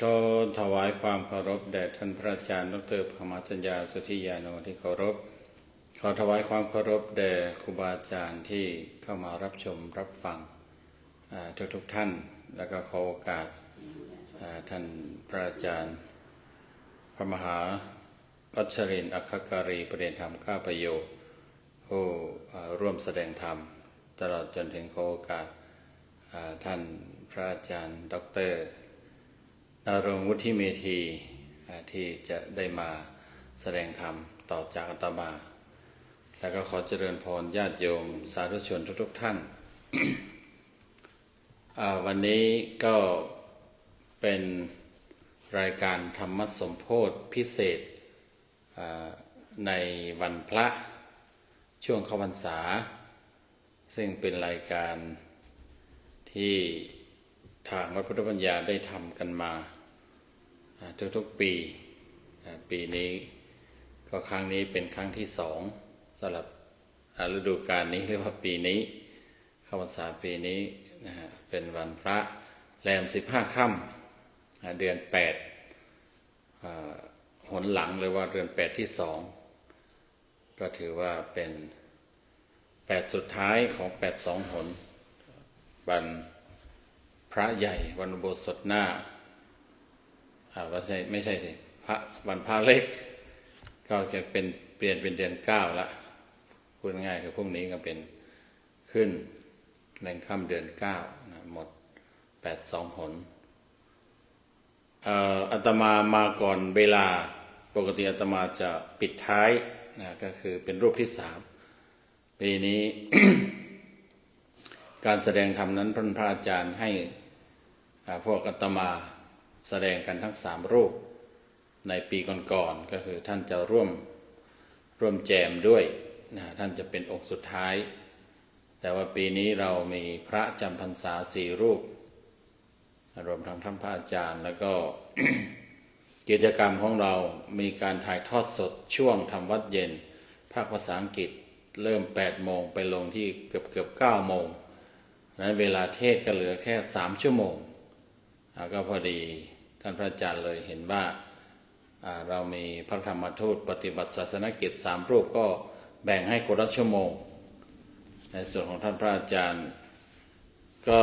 ก็ถวายความเคารพแด่ท่านพระอาจารย์ดร.พมาจัญญาสุทธิยาโนที่เคารพขอถวายความเคารพแด่ครูบาอาจารย์ที่เข้ามารับชมรับฟังทุกท่านแล้วก็ขอโอกาสท่านพระอาจารย์พระมหาวัชรินทร์อัคคการีประเด็นธรรมข้าประโยชน์ผู้ร่วมแสดงธรรมตลอดจนถึงขอโอกาสท่านพระอาจารย์ดร.นรงค์วุฒิเมธีที่จะได้มาแสดงธรรมต่อจากอาตมาแล้วก็ขอเจริญพรญาติโยมสาธุชนทุกท่าน วันนี้ก็เป็นรายการธรรมสมโภชพิเศษในวันพระช่วงเข้าพรรษาซึ่งเป็นรายการที่ทางวัดพุทธปัญญาได้ทำกันมาทุกๆปีปีนี้ก็ครั้งนี้เป็นครั้งที่2สำหรับฤดูกาลนี้เรียกว่าปีนี้เข้าพรรษาปีนี้นะฮะเป็นวันพระแรม15 ค่ำเดือน8หนหลังเลยว่าเดือน8ที่2ก็ถือว่าเป็น8สุดท้ายของ8 2หนวันพระใหญ่วันอุโบสถหน้าไม่ใช่สิวันพระเล็กก็จะเป็นเปลี่ยนเป็นเดือน9ละพูดง่ายคือพรุ่งนี้ก็เป็นขึ้นแรงค่ำเดือน9นะหมด8 2หนอาตมาก่อนเวลาปกติอาตมาจะปิดท้ายนะก็คือเป็นรูปที่3ปีนี้ การแสดงธรรมนั้นพระอาจารย์ให้พวกอาตมาแสดงกันทั้ง3รูปในปีก่อนๆก็คือท่านจะร่วมแจมด้วยนะท่านจะเป็นองค์สุดท้ายแต่ว่าปีนี้เรามีพระจำพรรษา4รูปรวมทั้งท่านพระอาจารย์แล้วก็ กิจกรรมของเรามีการถ่ายทอดสดช่วงทำวัดเย็นภาคภาษาอังกฤษเริ่ม8 โมงไปลงที่เกือบ9 โมงนั้นเวลาเทศก็เหลือแค่3 ชั่วโมงก็พอดีท่านพระอาจารย์เลยเห็นว่าเรามีพระธรรมทูตปฏิบัติศาสนกิจ3 รูปก็แบ่งให้คนละชั่วโมงในส่วนของท่านพระอาจารย์ก็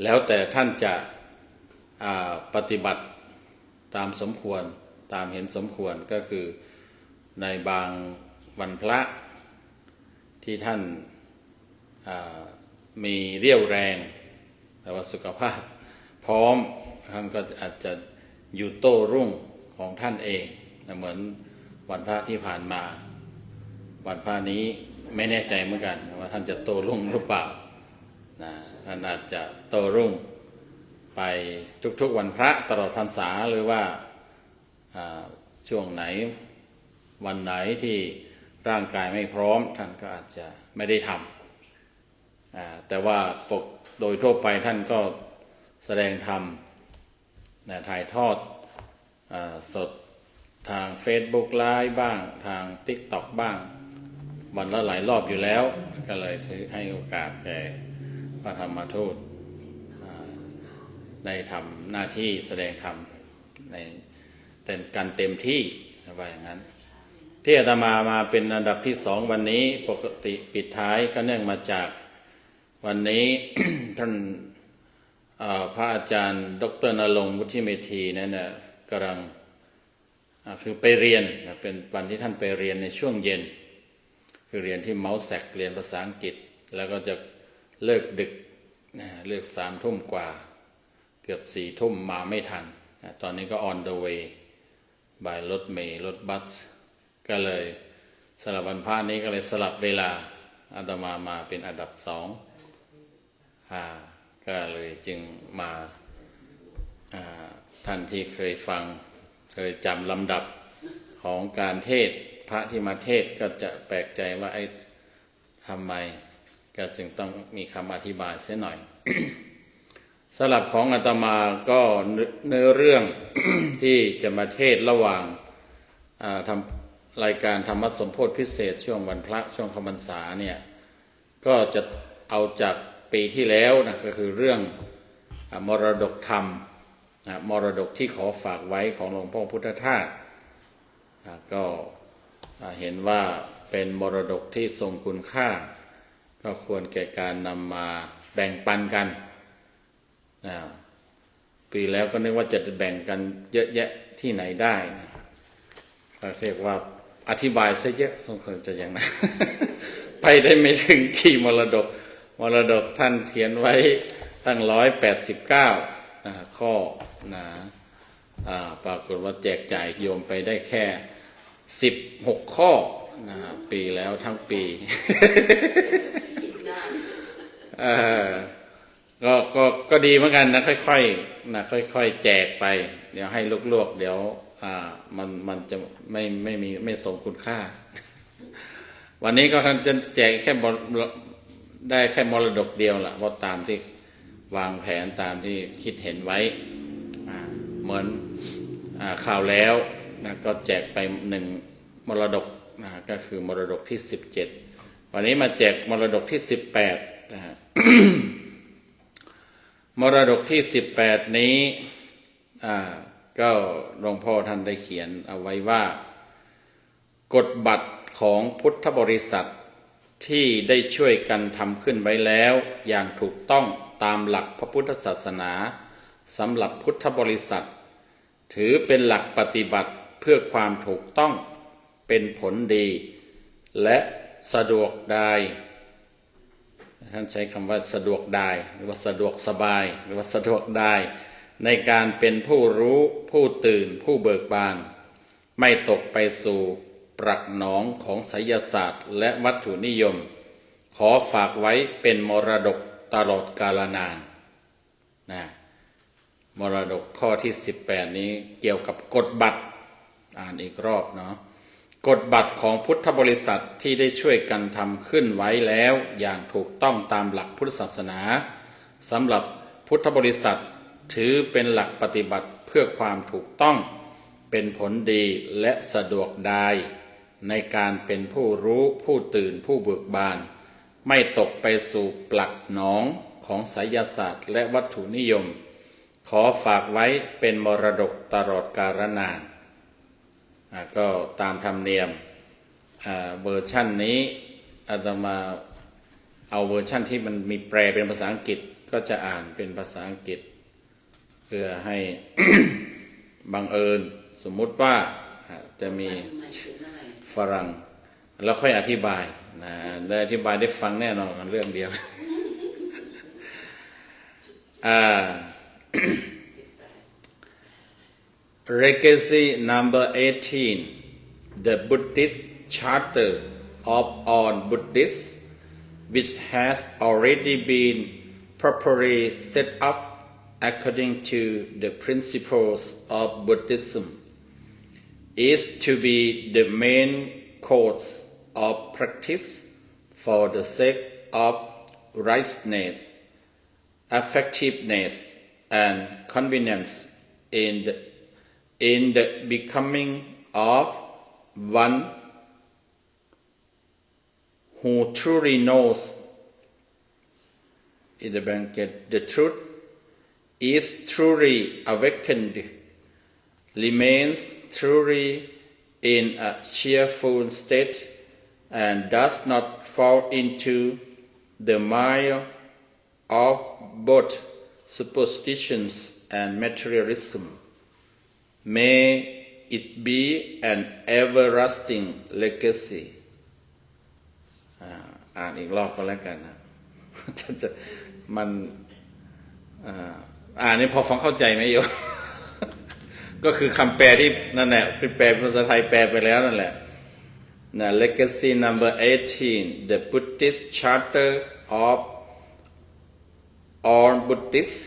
แล้วแต่ท่านจะปฏิบัติตามสมควรตามเห็นสมควรก็คือในบางวันพระที่ท่านมีเรี่ยวแรงแต่ว่าสุขภาพพร้อมท่านก็อาจจะอยู่โต้รุ่งของท่านเองเหมือนวันพระที่ผ่านมาวันพระนี้ไม่แน่ใจเหมือนกันว่าท่านจะโต้รุ่งหรือเปล่านะท่านอาจจะโต้รุ่งไปทุกๆวันพระตลอดพรรษาหรือว่าช่วงไหนวันไหนที่ร่างกายไม่พร้อมท่านก็อาจจะไม่ได้ทำแต่ว่าโดยทั่วไปท่านก็แสดงธรรมถ่ายทอดสดทาง Facebook Live บ้างทาง TikTok บ้างวันละหลายรอบอยู่แล้วก็เลยถือให้โอกาสแก่พระธรรมทูตในทำหน้าที่แสดงธรรมในการเต็มที่ว่าอย่างนั้นที่อาตมาเป็นอันดับที่2วันนี้ปกติปิดท้ายก็เนื่องมาจากวันนี้ ท่านพระอาจารย์ดร.นรงค์วุฒิเมธีนั่นนะกำลังคือไปเรียนเป็นวันที่ท่านไปเรียนในช่วงเย็นคือเรียนที่เมาส์แซกเรียนภาษาอังกฤษแล้วก็จะเลิกดึกเลิก3 ทุ่มกว่าเกือบ4 ทุ่มมาไม่ทันตอนนี้ก็ on the way บ่ายรถเมล์รถบัสก็เลยสลับวันพระนี้ก็เลยสลับเวลาอาตมาเป็นอันดับ2ก็เลยจึงมาท่านที่เคยฟังเคยจำลำดับของการเทศพระที่มาเทศก็จะแปลกใจว่าทำไมก็จึงต้องมีคำอธิบายเสียหน่อย สำหรับของอาตมาก็เนื้อเรื่อง ที่จะมาเทศระหว่างทำรายการธรรมสมโภชพิเศษช่วงวันพระช่วงเข้าพรรษาเนี่ยก็จะเอาจากปีที่แล้วนะก็คือเรื่องมรดกธรรม มรดกที่ขอฝากไว้ของหลวงพ่อพุทธทาสก็เห็นว่าเป็นมรดกที่ทรงคุณค่าก็ควรแก่การนำมาแบ่งปันกันปีแล้วก็นึกว่าจะแบ่งกันเยอะแยะที่ไหนได้ก็เรียกว่าอธิบายซะเยอะสงสัยจะอย่างนั้น ไปได้ไม่ถึงกี่มรดกท่านเขียนไว้ตั้ง189ข้อปรากฏว่าแจกจ่ายโยมไปได้แค่16ข้อปีแล้วทั้งปี ก็ดีเหมือนกันนะค่อยๆแจกไปเดี๋ยวให้ลวกๆเดี๋ยวมันจะไม่สมคุณค่า วันนี้ก็ท่านจะแจกแค่ได้แค่มรดกเดียวล่ะเพราะตามที่วางแผนตามที่คิดเห็นไว้เหมือนข่าวแล้วก็แจกไป1มรดกก็คือมรดกที่17วันนี้มาแจกมรดกที่18นะฮะ มรดกที่18นี้ก็หลวงพ่อท่านได้เขียนเอาไว้ว่ากฎบัตรของพุทธบริษัทที่ได้ช่วยกันทำขึ้นไว้แล้วอย่างถูกต้องตามหลักพระพุทธศาสนาสำหรับพุทธบริษัทถือเป็นหลักปฏิบัติเพื่อความถูกต้องเป็นผลดีและสะดวกได้ท่านใช้คำว่าสะดวกได้หรือว่าสะดวกสบายหรือว่าสะดวกได้ในการเป็นผู้รู้ผู้ตื่นผู้เบิกบานไม่ตกไปสู่ปรักหนองของไสยศาสตร์และวัตถุนิยมขอฝากไว้เป็นมรดกตลอดกาลนานมรดกข้อที่18นี้เกี่ยวกับกฎบัตรอ่านอีกรอบเนาะกฎบัตรของพุทธบริษัทที่ได้ช่วยกันทำขึ้นไว้แล้วอย่างถูกต้องตามหลักพุทธศาสนาสำหรับพุทธบริษัทถือเป็นหลักปฏิบัติเพื่อความถูกต้องเป็นผลดีและสะดวกได้ในการเป็นผู้รู้ผู้ตื่นผู้เบิกบานไม่ตกไปสู่ปลักหนองของไสยศาสตร์และวัตถุนิยมขอฝากไว้เป็นมรดกตลอดกาลนานก็ตามธรรมเนียมเวอร์ชั่นนี้อาตมาเอาเวอร์ชั่นที่มันมีแปลเป็นภาษาอังกฤษก็จะอ่านเป็นภาษาอังกฤษเพื่อให้ บังเอิญสมมุติว่าจะมีฝรั่งแล้วค่อยอธิบายได้อธิบายได้ฟังแน่นอนเรื่องเดียว Legacy number 18 The Buddhist Charter of all Buddhists which has already been properly set up according to the principles of Buddhism is to be the main course of practice for the sake of rightness, effectiveness, and convenience in the becoming of one who truly knows in the blanket the truth is truly awakened, remains truly in a cheerful state, and does not fall into the mire of both superstitions and materialism. May it be an everlasting legacy. อ่านอีกรอบก็แล้วกันนะ มันอ่านนี่พอฟังเข้าใจไหมโยม ก็คือคำแปลที่นั่นแหละแปลเป็นภาษาไทยแปลไปแล้วนั่นแหละLegacy number 18 The Buddhist Charter of all Buddhists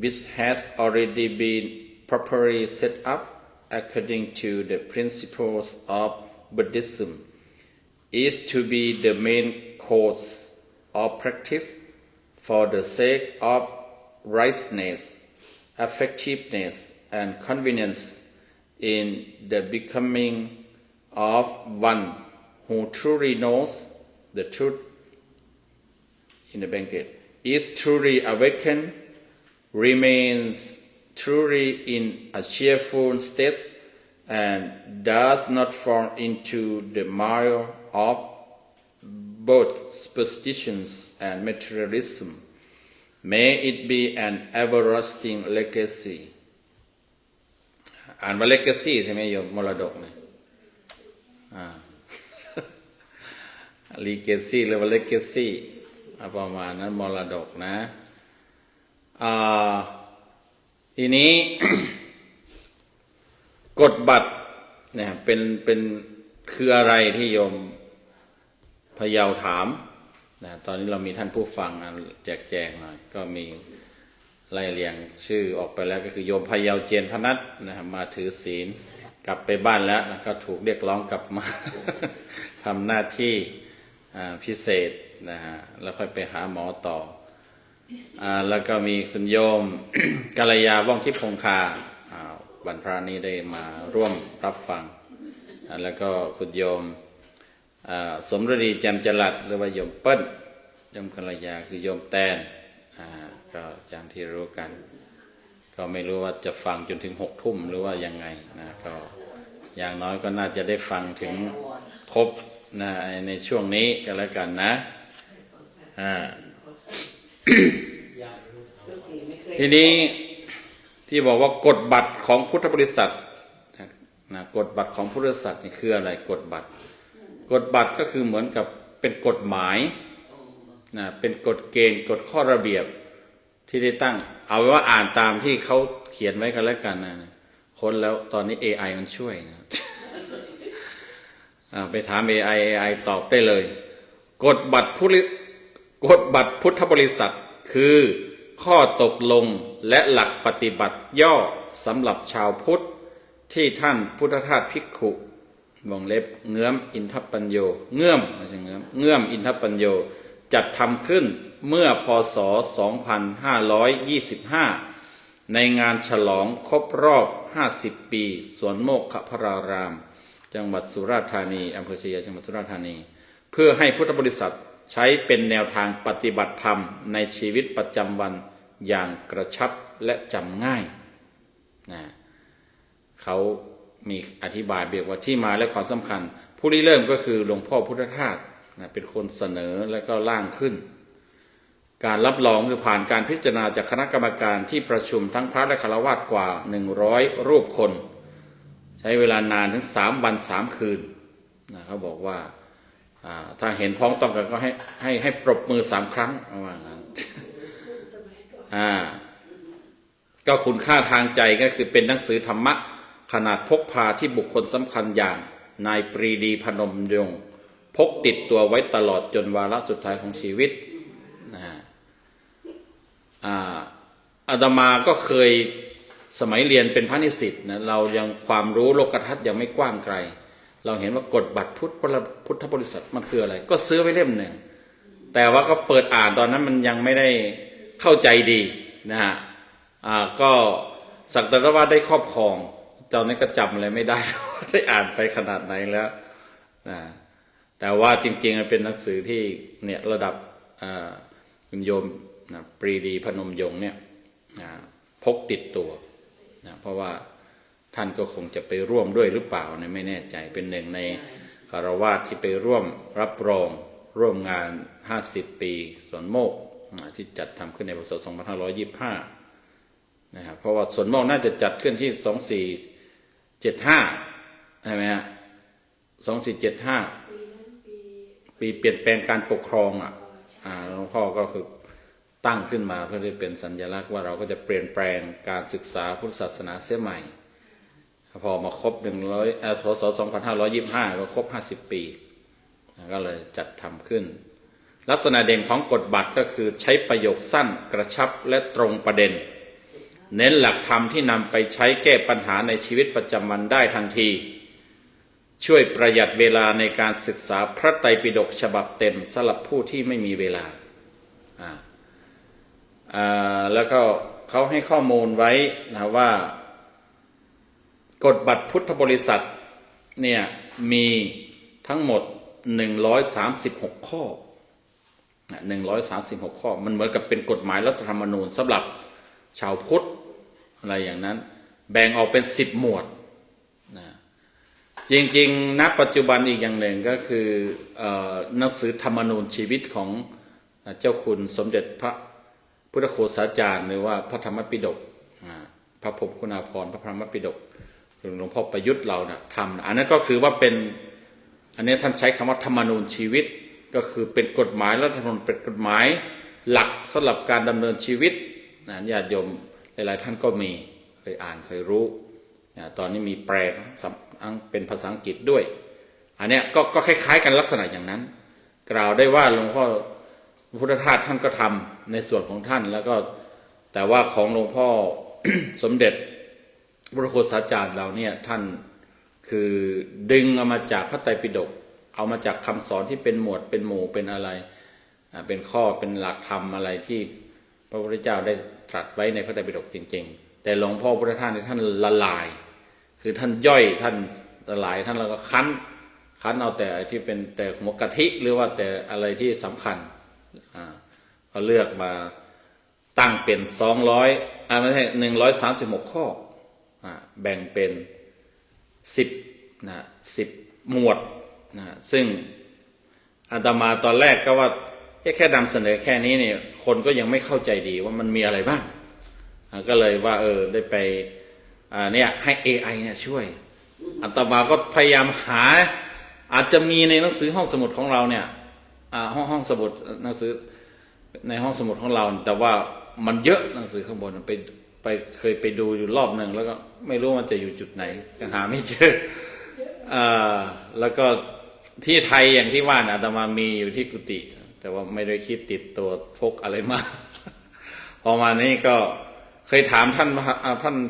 which has already been properly set up according to the principles of Buddhism is to be the main course of practice for the sake of rightness, effectiveness, and convenience in the becoming of one who truly knows the truth in the blanket, is truly awakened, remains truly in a cheerful state and does not fall into the mire of both superstitions and materialism. May it be an everlasting legacy. อ่านว่า legacy ใช่ไหมโยมมรดกเนี่ยlegacy หรือว่า legacy ประมาณนั้นมรดกนะทีนี้ กฎบัตรเนี่ยเป็นคืออะไรที่โยมพะเยาถามนะตอนนี้เรามีท่านผู้ฟังนะแจกหน่อยก็มีไล่เรียงชื่อออกไปแล้วก็คือโยมพะเยาเจนพนัทนะครับมาถือศีลกลับไปบ้านแล้วนะก็ถูกเรียกร้องกลับมา ทำหน้าที่พิเศษนะฮะแล้วค่อยไปหาหมอต่อแล้วก็มีคุณโยม กัลยาว่องทิพย์คงคาวันพระนี้ได้มาร่วมรับฟังแล้วก็คุณโยมสมฤดีแจ่มจรัสหรือว่าโยมเปิ้ลโยมกัลยาคือโยมแตนก็อย่างที่รู้กันก็ไม่รู้ว่าจะฟังจนถึง6 ทุ่มหรือว่ายังไงนะก็อย่างน้อยก็น่าจะได้ฟังถึงครบนะในช่วงนี้ก็แล้วกันนะทีนี้ที่บอกว่ากฎบัตรของพุทธบริษัทนะกฎบัตรของพุทธบริษัทนี่คืออะไรกฎบัตรก็คือเหมือนกับเป็นกฎหมายนะเป็นกฎเกณฑ์กฎข้อระเบียบที่ได้ตั้งเอาไว้ว่าอ่านตามที่เขาเขียนไว้กันแล้วกันนะคนแล้วตอนนี้ AI มันช่วยนะไปถาม AI ตอบได้เลยกฎบัตรพุทธบริษัทคือข้อตกลงและหลักปฏิบัติย่อสำหรับชาวพุทธที่ท่านพุทธทาสภิกขุวงเล็บเงื้อมอินทปัญโยเงื่อมไม่ใช่เงื้อมอินทปัญโยจัดทำขึ้นเมื่อพศ 2525 ในงานฉลองครบรอบ 50 ปีสวนโมกขพรารามจังหวัดสุราษฎร์ธานีอำเภอชายาจังหวัดสุราษฎร์ธานีเพื่อให้พุทธบริษัทใช้เป็นแนวทางปฏิบัติธรรมในชีวิตประจำวันอย่างกระชับและจำง่ายนะเขามีอธิบายเบียกว่าที่มาและความสำคัญผู้ริเริ่มก็คือหลวงพ่อพุทธทาสนะเป็นคนเสนอและก็ร่างขึ้นการรับรองคือผ่านการพิจารณาจากคณะกรรมการที่ประชุมทั้งพระและฆราวาสกว่า100 รูปคนใช้เวลานานถึง3 วัน 3 คืนนะเขาบอกว่าถ้าเห็นพ้องต้องกันก็ให้ปรบมือ3 ครั้งประมาณนั้นก็คุณค่าทางใจก็คือเป็นหนังสือธรรมะขนาดพกพาที่บุคคลสำคัญอย่างนายปรีดีพนมยงค์พกติดตัวไว้ตลอดจนวาระสุดท้ายของชีวิตอาตมาก็เคยสมัยเรียนเป็นพระนิสิตนะเรายังความรู้โลกทัศน์ยังไม่กว้างไกลเราเห็นว่ากฎบัตรพุทธบริษัทมันคืออะไรก็ซื้อไว้เล่มหนึ่งแต่ว่าก็เปิดอ่านตอนนั้นมันยังไม่ได้เข้าใจดีนะฮะก็สักแต่ว่าได้ครอบครองตอนนี้ก็จำอะไรไม่ได้ ได้อ่านไปขนาดไหนแล้วนะแต่ว่าจริงๆมันเป็นหนังสือที่เนี่ยระดับคุณโยมนะปรีดีพนมยงค์เนี่ยพกติดตัวนะเพราะว่าท่านก็คงจะไปร่วมด้วยหรือเปล่าเนี่ยไม่แน่ใจเป็นหนึ่งในคฤหัสถ์ที่ไปร่วมรับรองร่วมงาน50 ปีสวนโมกที่จัดทำขึ้นในพศ 2525นะครับเพราะว่าสวนโมกน่าจะจัดขึ้นที่ 2475ใช่ไหมฮะ2475ปีเปลี่ยนแปลงการปกครองหลวงพ่อก็คือตั้งขึ้นมาเพื่อที่เป็นสัญลักษณ์ว่าเราก็จะเปลี่ยนแปลงการศึกษาพุทธศาสนาเสียใหม่พอมาครบพศ 2525ก็ครบ50 ปีก็เลยจัดทำขึ้นลักษณะเด่นของกฎบัตรก็คือใช้ประโยคสั้นกระชับและตรงประเด็นเน้นหลักธรรมที่นำไปใช้แก้ปัญหาในชีวิตประจำวันได้ทันทีช่วยประหยัดเวลาในการศึกษาพระไตรปิฎกฉบับเต็มสำหรับผู้ที่ไม่มีเวลาแล้วก็เขาให้ข้อมูลไว้นะว่ากฎบัตรพุทธบริษัทเนี่ยมีทั้งหมด136 ข้อ136 ข้อมันเหมือนกับเป็นกฎหมายรัฐธรรมนูญสำหรับชาวพุทธ อะไรอย่างนั้นแบ่งออกเป็น10 หมวดนะจริงๆณปัจจุบันอีกอย่างหนึ่งก็คือหนังสือธรรมนูญชีวิตของเจ้าคุณสมเด็จพระพุทธโฆษาจารย์หรือว่าพระธรรมปิฎกพระพรหมคุณาภรณ์พระธรรมปิฎกหลวงพ่อประยุทธ์เราเนี่ยทำอันนั้นก็คือว่าเป็นอันนี้ท่านใช้คำว่าธรรมนูญชีวิตก็คือเป็นกฎหมายรัฐธรรมนูญเป็นกฎหมายหลักสำหรับการดำเนินชีวิตญาติโยมหลายๆท่านก็มีเคยอ่านเคยรู้ตอนนี้มีแปลเป็นภาษาอังกฤษด้วยอันนี้ก็คล้ายๆกันลักษณะอย่างนั้นกล่าวได้ว่าหลวงพ่อพุทธทาสท่านก็ทำในส่วนของท่านแล้วก็แต่ว่าของหลวงพ่อ สมเด็จพระโฆษาจารย์เราเนี่ยท่านคือดึงเอามาจากพระไตรปิฎกเอามาจากคำสอนที่เป็นหมวดเป็นหมู่เป็นอะไรเป็นข้อเป็นหลักธรรมอะไรที่พระพุทธเจ้าได้ตรัสไว้ในพระไตรปิฎกจริงๆแต่หลวงพ่อพุทธทาสท่านละลายคือท่านย่อยท่านละลายท่านแล้วก็คั้นเอาแต่ที่เป็นแต่หัวกะทิหรือว่าแต่อะไรที่สำคัญก็เลือกมาตั้งเป็น200ไม่ใช่136 ข้อแบ่งเป็น10 หมวดซึ่งอาตมาตอนแรกก็ว่าแค่นำเสนอแค่นี้เนี่ยคนก็ยังไม่เข้าใจดีว่ามันมีอะไรบ้างก็เลยว่าได้ไปเนี่ยให้ AI เนี่ยช่วยอาตมาก็พยายามหาอาจจะมีในหนังสือห้องสมุดของเราเนี่ยห้องสมุดหนังสือในห้องสมุดของเราแต่ว่ามันเยอะหนังสือข้างบนไปเคยไปดูอยู่รอบหนึ่งแล้วก็ไม่รู้มันจะอยู่จุดไหนก็หาไม่เจอแล้วก็ที่ไทยอย่างที่ว่าอาตมามีอยู่ที่กุฏิแต่ว่าไม่ได้คิดติดตัวพกอะไรมา พอมานี้ก็เคยถามท่าน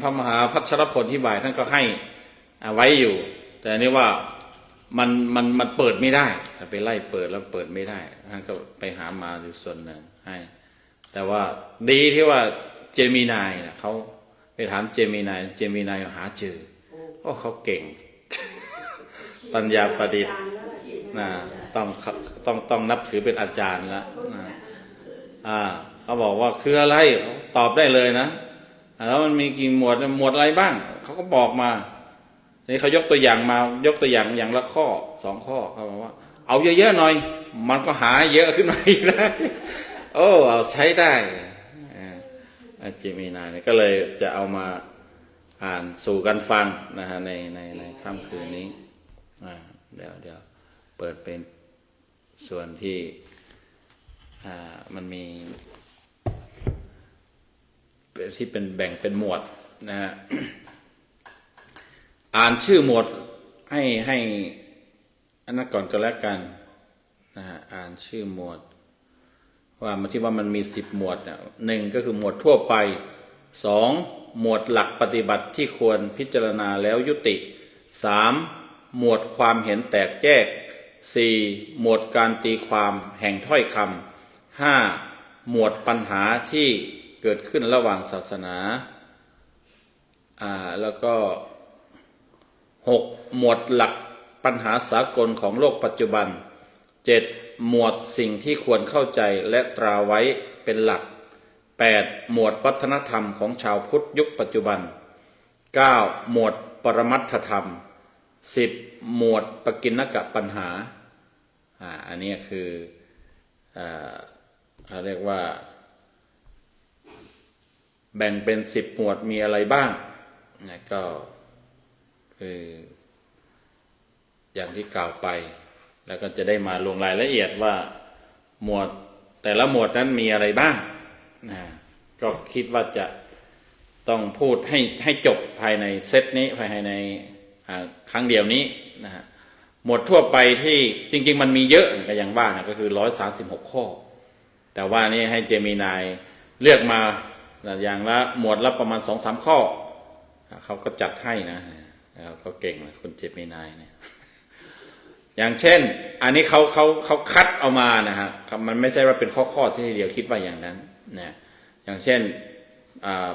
พระมหาพัชรพลที่บ่ายท่านก็ให้ไว้อยู่แต่นี่ว่ามันเปิดไม่ได้ไปไล่เปิดแล้วเปิดไม่ได้ท่านก็ไปหามาอยู่ส่วนหนึ่งให้แต่ว่าดีที่ว่าเจมินายนะเขาไปถามเจมินายหาเจอเขาเก่ง ปัญญาประดิษฐ์ต้องนับถือเป็นอาจารย์แล้วเขาบอกว่าคืออะไรตอบได้เลยนะแล้วมันมีกี่หมวดอะไรบ้างเขาก็บอกมานี่เขายกตัวอย่างอย่างละข้อ2 ข้อเขาบอกว่าเอาเยอะๆหน่อยมันก็หาเยอะขึ้นมาอีกได้เอาใช้ได้เจมินายก็เลยจะเอามาอ่านสู่กันฟังนะฮะในค่ำคืนนี้เดี๋ยวเปิดเป็นส่วนที่มันมีที่เป็นแบ่งเป็นหมวดนะฮะ อ่านชื่อหมวดให้อันนั้นก่อนก็แล้วกันนะฮะอ่านชื่อหมวดว่าที่ว่ามันมี10 หมวด1ก็คือหมวดทั่วไป2หมวดหลักปฏิบัติที่ควรพิจารณาแล้วยุติ3หมวดความเห็นแตกแยก4หมวดการตีความแห่งถ้อยคำ5หมวดปัญหาที่เกิดขึ้นระหว่างศาสนาแล้วก็6หมวดหลักปัญหาสากลของโลกปัจจุบัน7หมวดสิ่งที่ควรเข้าใจและตราไว้เป็นหลัก8หมวดวัฒนธรรมของชาวพุทธยุคปัจจุบัน9หมวดปรมัตถธรรม10หมวดปกิณกปัญหาอันนี้คือเรียกว่าแบ่งเป็น10 หมวดมีอะไรบ้างก็คืออย่างที่กล่าวไปแล้วก็จะได้มาลงรายละเอียดว่าหมวดแต่ละหมวดนั้นมีอะไรบ้างก็คิดว่าจะต้องพูดให้จบภายในเซตนี้ภายในครั้งเดียวนี้นะฮะหมวดทั่วไปที่จริงๆมันมีเยอะก็อย่างว่านะก็คือ136 ข้อแต่ว่านี่ให้เจมินายเลือกมาอย่างละหมวดละประมาณ 2-3 ข้อเขาก็จัดให้นะเขาเก่งนะคุณเจมินายเนี่ยอย่างเช่นอันนี้เขาคัดเอามานะฮะมันไม่ใช่ว่าเป็นข้อทีเดียวคิดว่าอย่างนั้นนะอย่างเช่น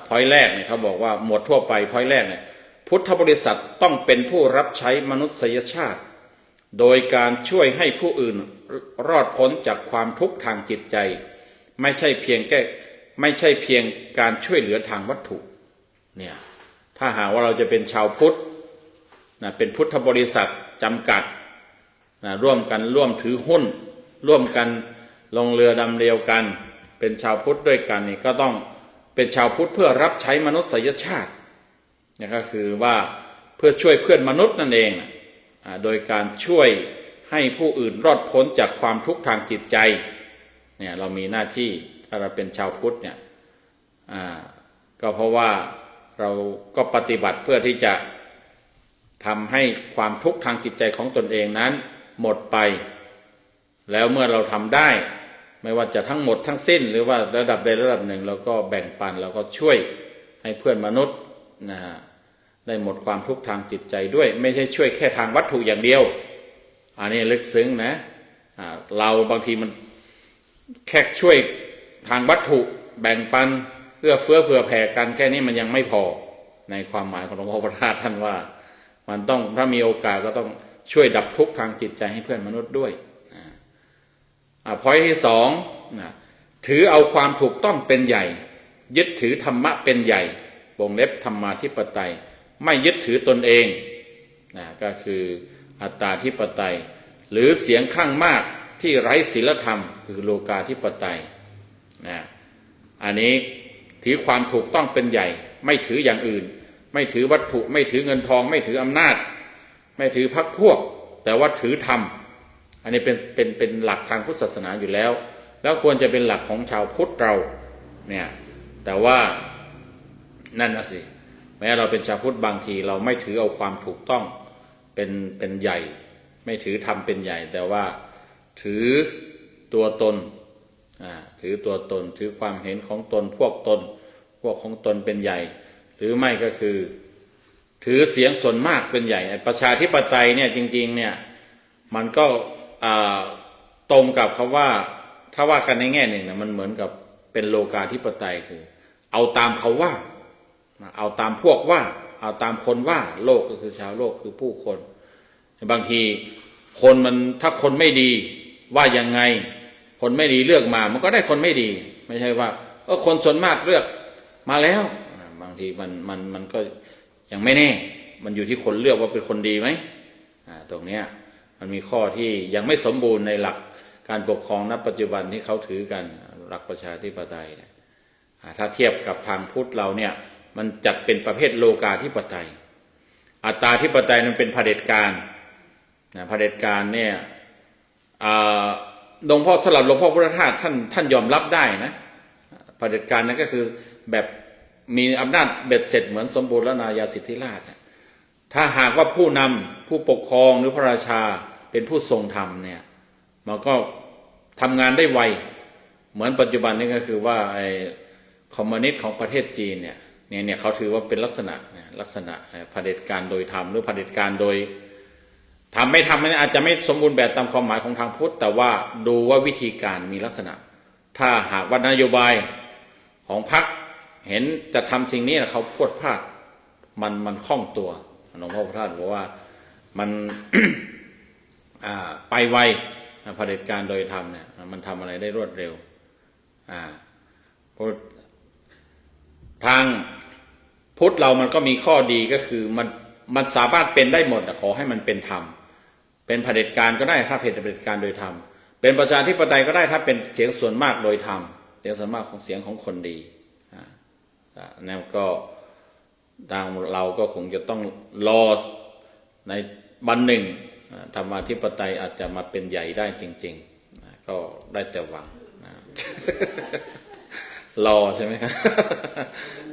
พอยต์แรกเนี่ยเขาบอกว่าหมวดทั่วไปพอยต์แรกเนี่ยพุทธบริษัทต้องเป็นผู้รับใช้มนุษยชาติโดยการช่วยให้ผู้อื่นรอดพ้นจากความทุกข์ทางจิตใจไม่ใช่เพียงการช่วยเหลือทางวัตถุ เนี่ยถ้าหากว่าเราจะเป็นชาวพุทธนะเป็นพุทธบริษัทจำกัดนะร่วมกันร่วมถือหุ้นร่วมกันลงเรือดำเดียวกันเป็นชาวพุทธด้วยกันนี่ก็ต้องเป็นชาวพุทธเพื่อรับใช้มนุษยชาตินี่ก็คือว่าเพื่อช่วยเพื่อนมนุษย์นั่นเองโดยการช่วยให้ผู้อื่นรอดพ้นจากความทุกข์ทางจิตใจเนี่ยเรามีหน้าที่ถ้าเราเป็นชาวพุทธเนี่ยก็เพราะว่าเราก็ปฏิบัติเพื่อที่จะทำให้ความทุกข์ทางจิตใจของตนเองนั้นหมดไปแล้วเมื่อเราทำได้ไม่ว่าจะทั้งหมดทั้งสิ้นหรือว่าระดับใดระดับหนึ่งเราก็แบ่งปันเราก็ช่วยให้เพื่อนมนุษย์ได้หมดความทุกข์ทางจิตใจด้วยไม่ใช่ช่วยแค่ทางวัตถุอย่างเดียวอันนี้ลึกซึ้งนะเราบางทีมันแค่ช่วยทางวัตถุแบ่งปันเอื้อเฟื้อเผื่อแผ่กันแค่นี้มันยังไม่พอในความหมายของหลวงพ่อพระธาตุท่านว่ามันต้องถ้ามีโอกาสก็ต้องช่วยดับทุกข์ทางจิตใจให้เพื่อนมนุษย์ด้วยพอยที่สองถือเอาความถูกต้องเป็นใหญ่ยึดถือธรรมะเป็นใหญ่วงเล็บธรรมาธิปไตยไม่ยึดถือตนเองก็คืออัตตาธิปไตยหรือเสียงข้างมากที่ไร้ศีลธรรมคือโลกาธิปไตยอันนี้ถือความถูกต้องเป็นใหญ่ไม่ถืออย่างอื่นไม่ถือวัตถุไม่ถือเงินทองไม่ถืออำนาจไม่ถือพรรคพวกแต่ว่าถือธรรมอันนี้เป็นหลักทางพุทธศาสนาอยู่แล้วควรจะเป็นหลักของชาวพุทธเราเนี่ยแต่ว่านั่นนะสิแม้เราเป็นชาวพุทธบางทีเราไม่ถือเอาความถูกต้องเป็นใหญ่ไม่ถือธรรมเป็นใหญ่แต่ว่าถือตัวตนถือตัวตนถือความเห็นของตนพวกของตนเป็นใหญ่หรือไม่ก็คือถือเสียงส่วนมากเป็นใหญ่ประชาธิปไตยเนี่ยจริงๆเนี่ยมันก็ตรงกับคำว่าถ้าว่ากันในแง่หนึ่งนะมันเหมือนกับเป็นโลกาธิปไตยคือเอาตามเขาว่าเอาตามพวกว่าเอาตามคนว่าโลกก็คือชาวโลกคือผู้คนบางทีคนมันถ้าคนไม่ดีว่ายังไงคนไม่ดีเลือกมามันก็ได้คนไม่ดีไม่ใช่ว่าคนส่วนมากเลือกมาแล้วบางทีมันก็ยังไม่แน่มันอยู่ที่คนเลือกว่าเป็นคนดีไหมตรงเนี้ยมันมีข้อที่ยังไม่สมบูรณ์ในหลักการปกครองณปัจจุบันที่เขาถือกันหลักประชาธิปไตยถ้าเทียบกับทางพุทธเราเนี่ยมันจัดเป็นประเภทโลกาธิปไตยอัตตาธิปไตยนั้นเป็นเผด็จการเผด็จการเนี่ยหลวงพ่อสลับหลวงพ่อพุทธทาสท่านยอมรับได้นะเผด็จการนั้นก็คือแบบมีอำนาจเบ็ดเสร็จเหมือนสมบูรณาญาสิทธิราชย์ถ้าหากว่าผู้นำผู้ปกครองหรือพระราชาเป็นผู้ทรงธรรมเนี่ยมันก็ทำงานได้ไวเหมือนปัจจุบันนี้ก็คือว่าไอ้คอมมิวนิสต์ของประเทศจีนเนี่ยเขาถือว่าเป็นลักษณะเผด็จการโดยธรรมหรือเผด็จการโดยทำไม่ทำมันอาจจะไม่สมบูรณ์แบบตามความหมายของทางพุทธแต่ว่าดูว่าวิธีการมีลักษณะถ้าหากว่านโยบายของพรรคเห็นจะทำสิ่งนี้เขาพรวดพลาดมันคล่องตัวหลวงพ่อพระธาตุบอกว่ามัน ไปไวเผด็จการโดยธรรมเนี่ยมันทำอะไรได้รวดเร็วทางพุทธเรามันก็มีข้อดีก็คือมันสามารถเป็นได้หมดขอให้มันเป็นธรรมเป็นเผด็จการก็ได้ถ้าเป็นเผด็จการโดยธรรมเป็นประชาธิปไตยก็ได้ถ้าเป็นเสียงส่วนมากโดยธรรมเสียงส่วนมากของเสียงของคนดีแล้วก็ทางเราก็คงจะต้องรอในวันหนึ่งธรรมาธิปไตยอาจจะมาเป็นใหญ่ได้จริงๆก็ได้แต่หวังรอใช่ไหมครับ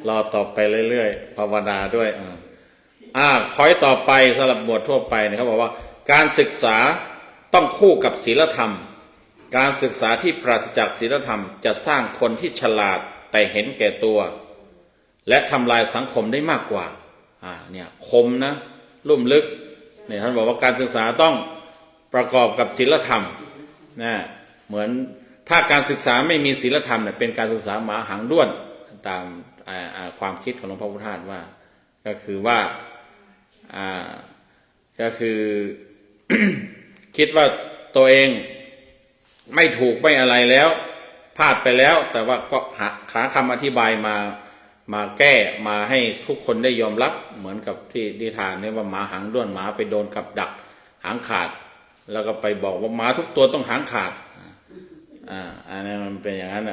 รอต่อไปเรื่อยๆภาวนาด้วยพอยต่อไปสำหรับบททั่วไปเนี่ยเขาบอกว่าการศึกษาต้องคู่กับศีลธรรมการศึกษาที่ปราศจากศีลธรรมจะสร้างคนที่ฉลาดแต่เห็นแก่ตัวและทำลายสังคมได้มากกว่าเนี่ยคมนะลุ่มลึกเนี่ยท่านบอกว่าการศึกษาต้องประกอบกับศีลธรรมนะเหมือนถ้าการศึกษาไม่มีศีลธรรมเนี่ยเป็นการศึกษาหมาหางด้วนตามความคิดของหลวงพ่อพุทธทาสว่าก็คือว่าก็คือ คิดว่าตัวเองไม่ถูกไม่อะไรแล้วพลาดไปแล้วแต่ว่าก็หาคำอธิบายมา มาแก้มาให้ทุกคนได้ยอมรับเหมือนกับที่นิทานเนี่ยว่าหมาหางด้วนหมาไปโดนกับดักหางขาดแล้วก็ไปบอกว่าหมาทุกตัวต้องหางขาดอันนี้มันเป็นอย่างนั้น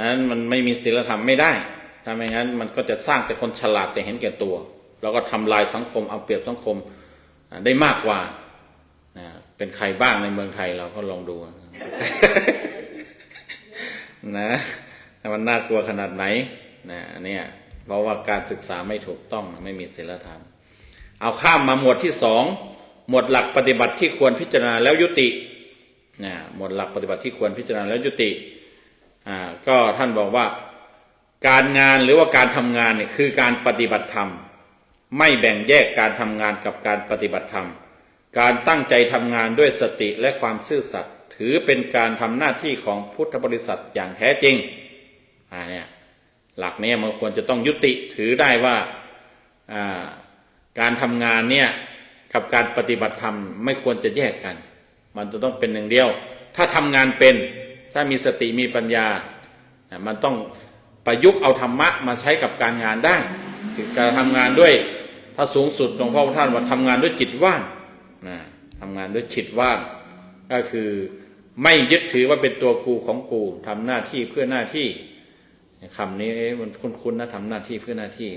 นั้นมันไม่มีศีลธรรมไม่ได้ถ้าไม่งั้นมันก็จะสร้างแต่คนฉลาดแต่เห็นแก่ตัวแล้วก็ทำลายสังคมเอาเปรียบสังคมได้มากกว่าเป็นใครบ้างในเมืองไทยเราก็ลองดู นะมันน่ากลัวขนาดไหนเนี่ยเพราะว่าการศึกษาไม่ถูกต้องไม่มีศีลธรรมเอาข้ามมาหมวดที่สองหมวดหลักปฏิบัติที่ควรพิจารณาแล้วยุติหมวดหลักปฏิบัติที่ควรพิจารณาแล้วยุติก็ท่านบอกว่าการงานหรือว่าการทำงานเนี่ยคือการปฏิบัติธรรมไม่แบ่งแยกการทำงานกับการปฏิบัติธรรมการตั้งใจทำงานด้วยสติและความซื่อสัตย์ถือเป็นการทำหน้าที่ของพุทธบริษัทอย่างแท้จริงเนี่ยหลักนี้มันควรจะต้องยุติถือได้ว่าการทำงานเนี่ยกับการปฏิบัติธรรมไม่ควรจะแยกกันมันจะต้องเป็นหนึ่งเดียวถ้าทำงานเป็นถ้ามีสติมีปัญญามันต้องประยุกต์เอาธรรมะมาใช้กับการงานได้คือการทำงานด้วยถ้าสูงสุดหลวงพ่อท่านว่าทำงานด้วยจิตว่างทำงานด้วยจิตว่างก็คือไม่ยึดถือว่าเป็นตัวกูของกูทำหน้าที่เพื่อหน้าที่คำนี้มันคุ้นๆนะทำหน้าที่เพื่อหน้าที่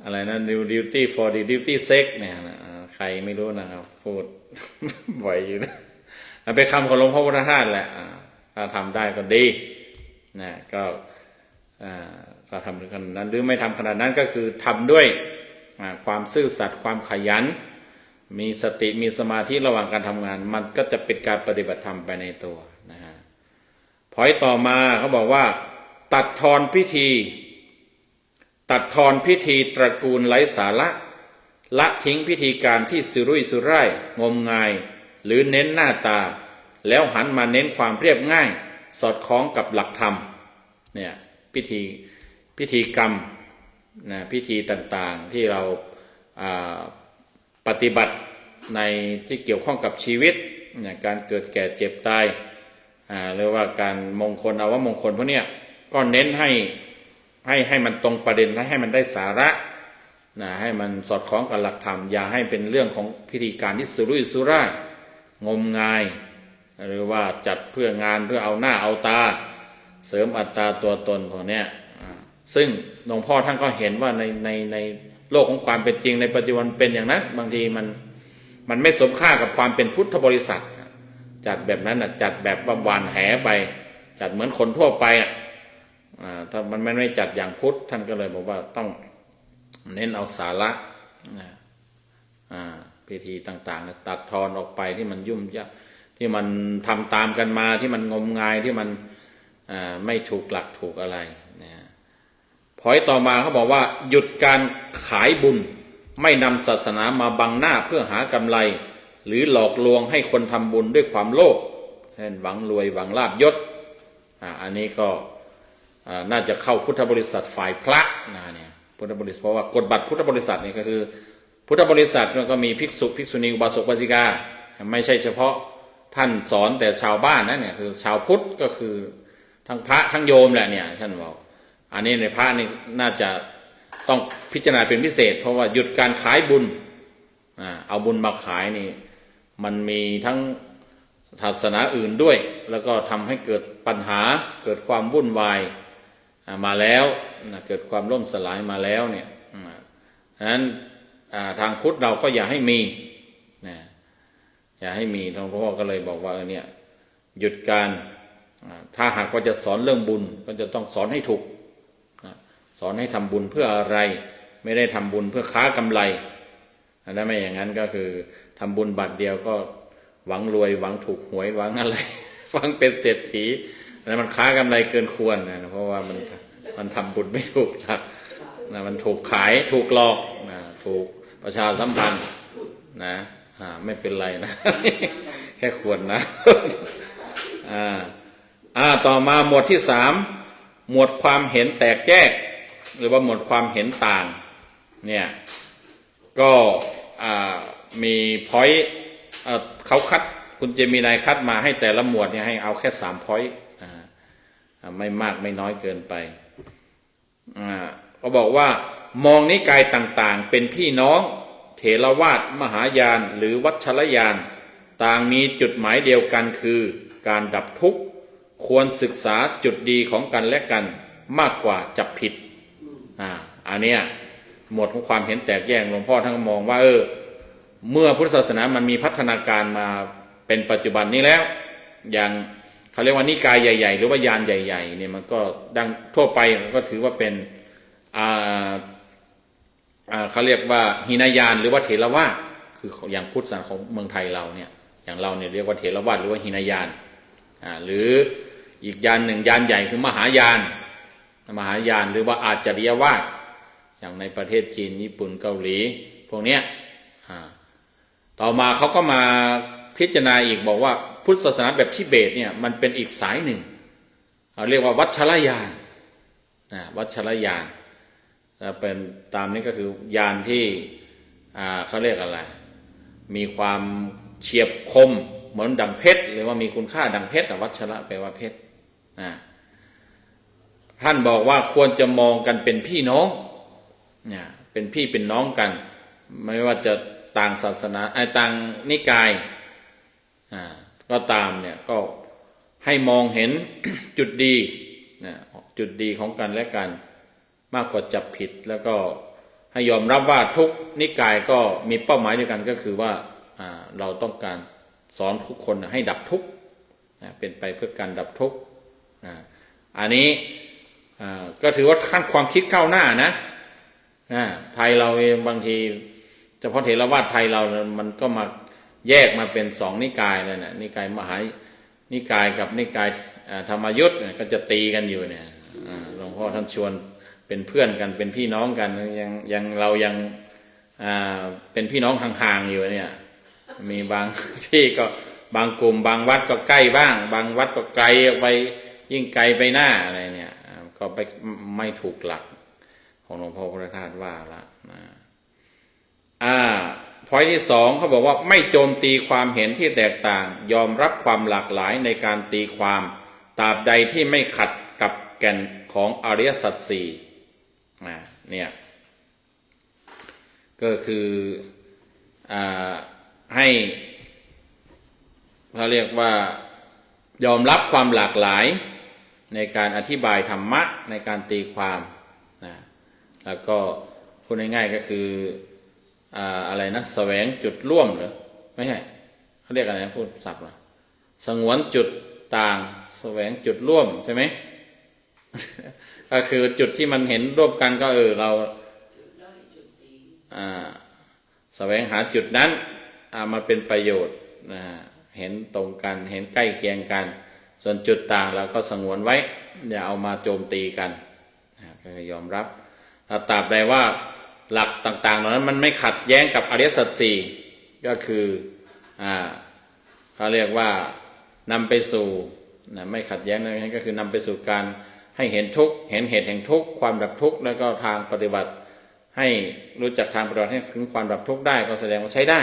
อะไรนะ duty for the duty sake เนี่ยใครไม่รู้นะครับพูดบ่อยอยู่นะเป็นคำของหลวงพ่อพุทธทาสแหละถ้าทำได้ก็ดีนะก็ถ้าทำขนาดนั้นหรือไม่ทำขนาดนั้นก็คือทำด้วยความซื่อสัตย์ความขยันมีสติมีสมาธิระหว่างการทำงานมันก็จะเป็นการปฏิบัติธรรมไปในตัวนะฮะพอยต่อมาเขาบอกว่าตัดทอนพิธีตระกูลไร้สาระละทิ้งพิธีการที่สุรุ่ยสุร่ายงมงายหรือเน้นหน้าตาแล้วหันมาเน้นความเรียบง่ายสอดคล้องกับหลักธรรมเนี่ยพิธีกรรมนะพิธีต่างๆที่เราปฏิบัติในที่เกี่ยวข้องกับชีวิตเนี่ยการเกิดแก่เจ็บตายหรือว่าการมงคลอวมงคลพวกเนี้ยก็เน้นให้มันตรงประเด็นให้มันได้สาระนะให้มันสอดคล้องกับหลักธรรมอย่าให้เป็นเรื่องของพิธีการที่สุรุ่ยสุร่ายงมงายหรือว่าจัดเพื่องานเพื่อเอาหน้าเอาตาเสริมอัตตาตัวตนพวกเนี้ยซึ่งหลวงพ่อท่านก็เห็นว่าในโลกของความเป็นจริงในปัจจุบันเป็นอย่างนั้นบางทีมันไม่สมค่ากับความเป็นพุทธบริษัทจัดแบบนั้นจัดแบบหวานแหไปจัดเหมือนคนทั่วไปถ้ามันไม่จัดอย่างพุทธท่านก็เลยบอกว่าต้องเน้นเอาสาระพิธีต่างๆตัดทอนออกไปที่มันยุ่งยากที่มันทำตามกันมาที่มันงมงายที่มันไม่ถูกหลักถูกอะไรพอยต่อมาเขาบอกว่าหยุดการขายบุญไม่นำศาสนามาบังหน้าเพื่อหากำไรหรือหลอกลวงให้คนทำบุญด้วยความโลภเช่นหวังรวยหวังลาภยศอันนี้ก็น่าจะเข้าพุทธบริษัทฝ่ายพระเนี่ยพุทธบริษัทเพราะว่ากฎบัตรพุทธบริษัทนี่ก็คือพุทธบริษัทมันก็มีภิกษุภิกษุณีอุบาสกอุบาสิกาไม่ใช่เฉพาะท่านสอนแต่ชาวบ้านนะเนี่ยคือชาวพุทธก็คือทั้งพระทั้งโยมแหละเนี่ยท่านบอกอันนี้ในพระนี่น่าจะต้องพิจารณาเป็นพิเศษเพราะว่าหยุดการขายบุญเอาบุญมาขายนี่มันมีทั้งศาสนาอื่นด้วยแล้วก็ทำให้เกิดปัญหาเกิดความวุ่นวายมาแล้วเกิดความล่มสลายมาแล้วเนี่ยฉะนั้นทางพุทธเราก็อย่าให้มีอย่าให้มีหลวงพ่อก็เลยบอกว่าเนี่ยหยุดการถ้าหากว่าจะสอนเรื่องบุญก็จะต้องสอนให้ถูกสอนให้ทำบุญเพื่ออะไรไม่ได้ทำบุญเพื่อค้ากำไรถ้าไม่อย่างนั้นก็คือทำบุญบัตรเดียวก็หวังรวยหวังถูกหวยหวังอะไรหวังเป็นเศรษฐีแล้วมันค้ากำไรเกินควรนะเพราะว่ามันทำบุญไม่ถูกหลักมันถูกขายถูกหลอกถูกประชาสัมพันธ์ไม่เป็นไรนะ แค่ควรนะ ต่อมาหมวดที่3หมวดความเห็นแตกแยกหรือว่าหมวดความเห็นต่างเนี่ยก็มีพอยต์เขาคัดคุณเจมินายคัดมาให้แต่ละหมวดเนี่ยให้เอาแค่3พอยต์ ไม่มากไม่น้อยเกินไปเขาบอกว่ามองนิกายต่างๆเป็นพี่น้องเถรวาทมหายานหรือวัชรยานต่างมีจุดหมายเดียวกันคือการดับทุกข์ควรศึกษาจุดดีของกันและกันมากกว่าจับผิดอันเนี้ยหมวดของความเห็นแตกแยกหลวงพ่อท่านมองว่าเมื่อพุทธศาสนามันมีพัฒนาการมาเป็นปัจจุบันนี้แล้วอย่างเขาเรียกว่านิกายใหญ่ๆหรือว่ายานใหญ่ๆเนี่ยมันก็ดังทั่วไปก็ถือว่าเป็นเขาเรียกว่าหินายานหรือว่าเถรวาทคืออย่างพุทธศาสนาของเมืองไทยเราเนี่ยอย่างเราเนี่ยเรียกว่าเถรวาทหรือว่าหินายานหรืออีกยานหนึ่งยานใหญ่คือมหายานหรือว่าอาจาริยวาทอย่างในประเทศจีนญี่ปุ่นเกาหลีพวกเนี้ยต่อมาเขาก็มาพิจารณาอีกบอกว่าพุทธศาสนาแบบทิเบตเนี่ยมันเป็นอีกสายหนึ่งเรียกว่าวัชรยานวัชรยานเป็นตามนี้ก็คือยานที่เขาเรียกอะไรมีความเฉียบคมเหมือนดังเพชรหรือว่ามีคุณค่าดังเพชรวัชระแปลว่าเพชรท่านบอกว่าควรจะมองกันเป็นพี่น้องเป็นพี่เป็นน้องกันไม่ว่าจะต่างศาสนาต่างนิกายก็ตามเนี่ยก็ให้มองเห็น จุดดีจุดดีของกันและกันมากกว่าจับผิดแล้วก็ให้ยอมรับว่าทุกนิกายก็มีเป้าหมายเดียวกันก็คือว่าเราต้องการสอนทุกคนให้ดับทุกข์เป็นไปเพื่อการดับทุกข์อันนี้ก็ถือว่าขั้นความคิดก้าวหน้านะไทยเราเองบางทีเฉพาะเถรวาทไทยเรามันก็มาแยกมาเป็นสองนิกายเลยนะนิกายมหานิกายกับนิกายธรรมยุทธ์ก็จะตีกันอยู่เนี่ยหลวงพ่อท่านชวนเป็นเพื่อนกันเป็นพี่น้องกันยังเรายังเป็นพี่น้องห่างๆอยู่เนี่ยมีบางที่ก็บางกลุ่มบางวัดก็ใกล้บ้างบางวัดก็ไกลไปยิ่งไกลไปหน้าอะไรเนี่ยก็ไปไม่ถูกหลักของหลวงพ่อพุทธทาสว่าละพอยที่สองเขาบอกว่าไม่โจมตีความเห็นที่แตกต่างยอมรับความหลากหลายในการตีความตราบใดที่ไม่ขัดกับแก่นของอริยสัจสี่เนี่ยก็คือให้เขาเรียกว่ายอมรับความหลากหลายในการอธิบายธรรมะในการตีความแล้วก็พูดง่ายๆก็คืออะไรนะแสวงจุดร่วมหรือไม่ใช่เขาเรียกอะไรนะพูดศัพท์นะสงวนจุดต่างแสวงจุดร่วมใช่ไหม ก็คือจุดที่มันเห็นร่วมกันก็เราแสวงหาจุดนั้นมาเป็นประโยชน์เห็นตรงกันเห็นใกล้เคียงกันส่วนจุดต่างเราก็สงวนไว้อย่าเอามาโจมตีกันก็ยอมรับถ้าตราบใดว่าหลักต่างๆเหล่านั้นมันไม่ขัดแย้งกับอริยสัจสี่ก็คือเขาเรียกว่านำไปสู่ไม่ขัดแย้งนั่นก็คือนำไปสู่การให้เห็นทุกข์เห็นเหตุแห่งทุกข์ความดับทุกข์แล้วก็ทางปฏิบัติให้รู้จักทางปฏิบัติให้ถึงความดับทุกข์ได้ก็แสดงว่าใช้ได้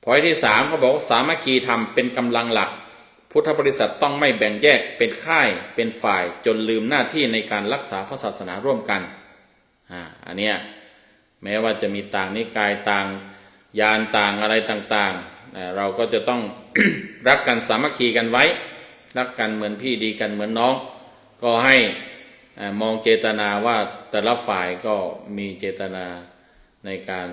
พอยที่สามเขาบอกว่าสามัคคีธรรมเป็นกำลังหลักพุทธบริษัทต้องไม่แบ่งแยกเป็นค่ายเป็นฝ่ายจนลืมหน้าที่ในการรักษาพระศาสนาร่วมกันอันเนี้ยแม้ว่าจะมีต่างนิกายต่างยานต่างอะไรต่างๆเราก็จะต้อง รักกันสามัคคีกันไว้รักกันเหมือนพี่ดีกันเหมือนน้องก็ให้มองเจตนาว่าแต่ละฝ่ายก็มีเจตนาในการ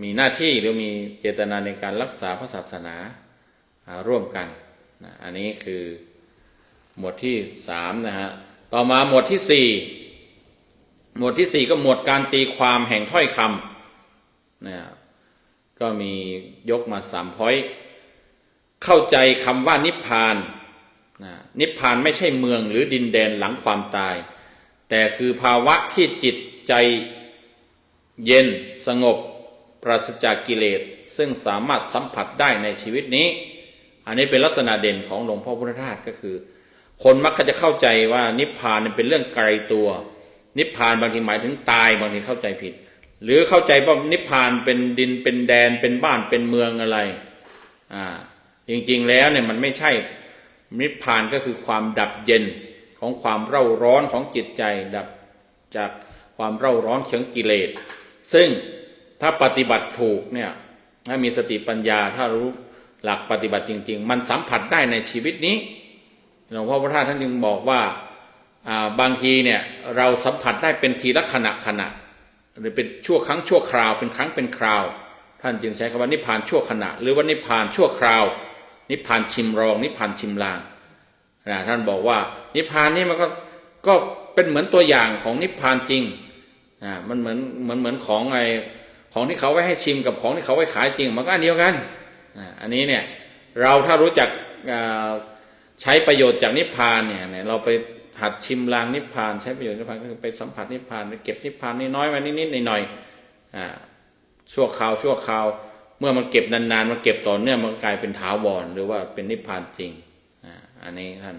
มีหน้าที่หรือมีเจตนาในการรักษาพระศาสนาร่วมกันอันนี้คือหมวดที่สามนะฮะต่อมาหมวดที่สี่ก็หมวดการตีความแห่งถ้อยคำนะก็มียกมา3 พอยต์เข้าใจคำว่านิพพานนิพพานไม่ใช่เมืองหรือดินแดนหลังความตายแต่คือภาวะที่จิตใจเย็นสงบปราศจากกิเลสซึ่งสามารถสัมผัสได้ในชีวิตนี้อันนี้เป็นลักษณะเด่นของหลวงพ่อพุทธทาสก็คือคนมักจะเข้าใจว่านิพพานเป็นเรื่องไกลตัวนิพพานบางทีหมายถึงตายบางทีเข้าใจผิดหรือเข้าใจว่านิพพานเป็นดินเป็นแดนเป็นบ้านเป็นเมืองอะไรจริงๆแล้วเนี่ยมันไม่ใช่ นิพพานก็คือความดับเย็นของความเร่าร้อนของจิตใจดับจากความเร่าร้อนของกิเลสซึ่งถ้าปฏิบัติถูกเนี่ยถ้ามีสติปัญญาถ้ารู้หลักปฏิบัติจริงๆมันสัมผัสได้ในชีวิตนี้หลวงพ่อพระธาตุท่านจึงบอกว่าบางทีเนี่ยเราสัมผัสได้เป็นทีละขณะหรือเป็นชั่วครั้งชั่วคราวเป็นครั้งเป็นคราวท่านจึงใช้คำว่านิพพานชั่วขณะหรือว่านิพพานชั่วคราวนิพพานชิมรองนิพพานชิมลางท่านบอกว่านิพพานนี่มันก็เป็นเหมือนตัวอย่างของนิพพานจริงมันเหมือนของที่เขาไว้ให้ชิมกับของที่เขาไว้ขายจริงมันก็อันเดียวกันอันนี้เนี่ยเราถ้ารู้จักใช้ประโยชน์จากนิพพานเนี่ยเราไปหัดชิมลางนิพพานใช้ประโยชน์นิพพานก็คือไปสัมผัสนิพพานไปเก็บนิพพานน้อยๆไว้นิดๆหน่อยๆชั่วคราวเมื่อมันเก็บนานๆมันเก็บต่อเนื่องมันกลายเป็นถาวรหรือว่าเป็นนิพพานจริงอันนี้ท่าน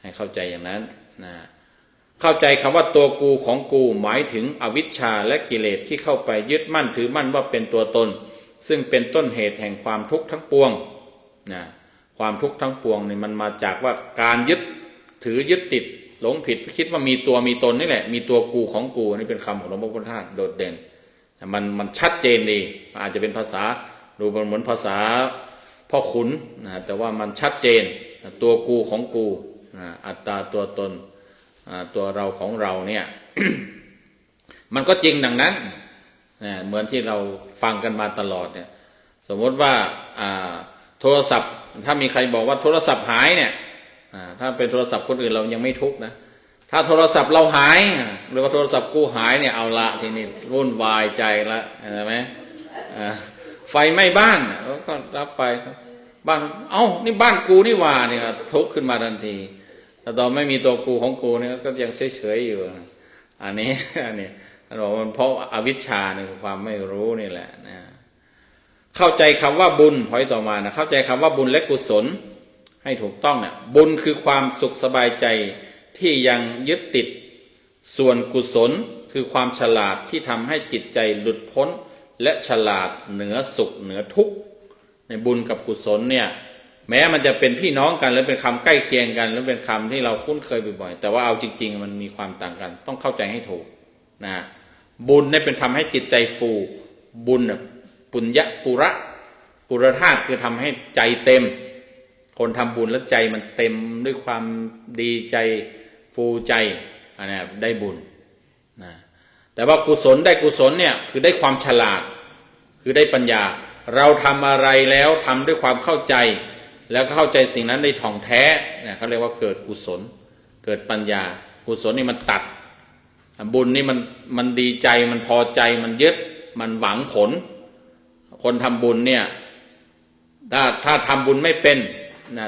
ให้เข้าใจอย่างนั้นเข้าใจคำว่าตัวกูของกูหมายถึงอวิชชาและกิเลสที่เข้าไปยึดมั่นถือมั่นว่าเป็นตัวตนซึ่งเป็นต้นเหตุแห่งความทุกข์ทั้งปวงความทุกข์ทั้งปวงนี่มันมาจากว่าการยึดถือยึดติดหลงผิดคิดว่ามีตัวมีตนนี่แหละมีตัวกูของกูนี่เป็นคำของหลวงพ่อพุทธทาสโดดเด่นมันชัดเจนดีอาจจะเป็นภาษาดูเหมือนภาษาพ่อขุนแต่ว่ามันชัดเจนตัวกูของกูอัตตาตัวตนตัวเราของเราเนี่ย มันก็จริงดังนั้นเหมือนที่เราฟังกันมาตลอดเนี่ยสมมติว่าโทรศัพท์ถ้ามีใครบอกว่าโทรศัพท์หายเนี่ยถ้าเป็นโทรศัพท์คนอื่นเรายังไม่ทุกข์นะถ้าโทรศัพท์เราหายหรือว่าโทรศัพท์กูหายเนี่ยเอาละทีนี้วุ่นวายใจละเห็นไหมไฟไหม้บ้านก็รับไปบ้านนี่บ้านกูนี่ว่าเนี่ยทุกข์ขึ้นมาทันทีแต่ตอนไม่มีตัวกูของกูเนี่ยก็ยังเฉยๆอยู่อันนี้ท่านบอกมันเพราะอวิชชาเนี่ยความไม่รู้นี่แหละนะเข้าใจคำว่าบุญพอยต่อมานะเข้าใจคำว่าบุญและกุศลให้ถูกต้องเนี่ยบุญคือความสุขสบายใจที่ยังยึดติดส่วนกุศลคือความฉลาดที่ทำให้จิตใจหลุดพ้นและฉลาดเหนือสุขเหนือทุกข์ในบุญกับกุศลเนี่ยแม้มันจะเป็นพี่น้องกันหรือเป็นคำใกล้เคียงกันหรือเป็นคำที่เราคุ้นเคยบ่อยๆแต่ว่าเอาจริงๆมันมีความต่างกันต้องเข้าใจให้ถูกนะบุญเนี่ยเป็นทำให้จิตใจฟูบุญปุญญปุระธาตุคือทำให้ใจเต็มคนทำบุญแล้วใจมันเต็มด้วยความดีใจฟูใจอันนี้ได้บุญนะแต่ว่ากุศลได้กุศลเนี่ยคือได้ความฉลาดคือได้ปัญญาเราทำอะไรแล้วทำด้วยความเข้าใจแล้วเข้าใจสิ่งนั้นได้ท่องแท้เนี่ยเขาเรียกว่าเกิดกุศลเกิดปัญญากุศลนี่มันตัดบุญนี่มันดีใจมันพอใจมันยึดมันหวังผลคนทำบุญเนี่ยถ้าทำบุญไม่เป็น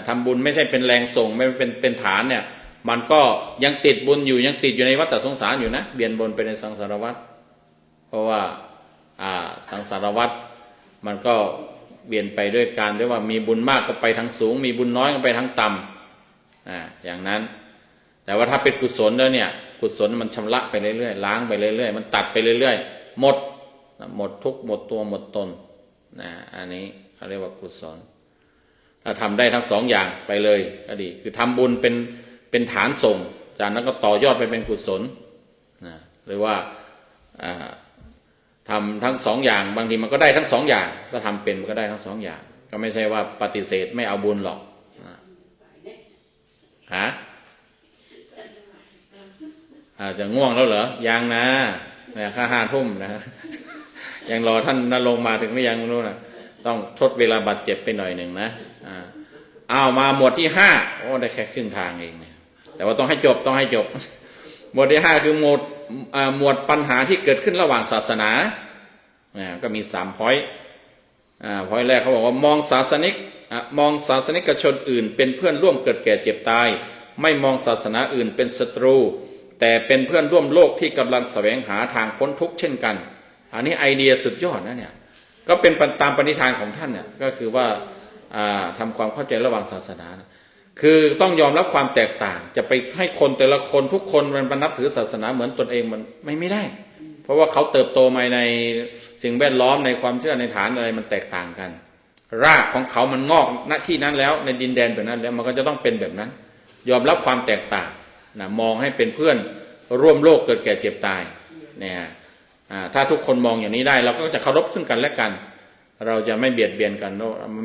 ทำบุญไม่ใช่เป็นแรงส่งไม่เป็นฐานเนี่ยมันก็ยังติดบุญอยู่ยังติดอยู่ในวัฏสงสารอยู่นะเบียนบนไปในสังสารวัฏเพราะว่าสังสารวัฏมันก็เบียนไปด้วยการที่ว่ามีบุญมากก็ไปทางสูงมีบุญน้อยก็ไปทางต่ำอย่างนั้นแต่ว่าถ้าเป็นกุศลแล้วเนี่ยกุศลมันชำระไปเรื่อยๆล้างไปเรื่อยๆมันตัดไปเรื่อยๆหมดทุกหมดตัวหมดตนอันนี้เขาเรียกว่ากุศลถ้าทำได้ทั้งสองอย่างไปเลยก็ดีคือทำบุญเป็นฐานส่งจากนั้นก็ต่อยอดไปเป็นกุศลหรือว่าทำทั้งสองอย่างบางทีมันก็ได้ทั้งสองอย่างถ้าทำเป็นมันก็ได้ทั้งสองอย่างก็ไม่ใช่ว่าปฏิเสธไม่เอาบุญหรอกจะง่วงแล้วเหรอยังนะค่า5 ทุ่มนะยังรอท่านนรงค์มาถึงหรือยังไม่รู้นะต้องทดเวลาบาดเจ็บไปหน่อยหนึ่งนะมาหมวดที่5ได้แค่ครึ่งทางเองเนี่ยแต่ว่าต้องให้จบหมวดที่5คือหมวดปัญหาที่เกิดขึ้นระหว่างศาสนาก็มี3 พอยต์พอยต์แรกเขาบอกว่ามองศาสนิกชนอื่นเป็นเพื่อนร่วมเกิดแก่เจ็บตายไม่มองศาสนาอื่นเป็นศัตรูแต่เป็นเพื่อนร่วมโลกที่กำลังแสวงหาทางพ้นทุกข์เช่นกันอันนี้ไอเดียสุดยอดนะเนี่ยก็เป็นตามปณิธานของท่านเนี่ยก็คือว่าทำความเข้าใจระหว่างศาสนาคือต้องยอมรับความแตกต่างจะไปให้คนแต่ละคนทุกคนมันนับถือศาสนาเหมือนตนเองมันไม่ได้เพราะว่าเขาเติบโตมาในสิ่งแวดล้อมในความเชื่อในฐานอะไรมันแตกต่างกัน รากของเขามันงอกณที่นั้นแล้วในดินแดนแบบนั้นแล้วมันก็จะต้องเป็นแบบนั้นยอมรับความแตกต่างนะมองให้เป็นเพื่อนร่วมโลกเกิดแก่เจ็บตายเนี่ยถ้าทุกคนมองอย่างนี้ได้เราก็จะเคารพซึ่งกันและกันเราจะไม่เบียดเบียนกัน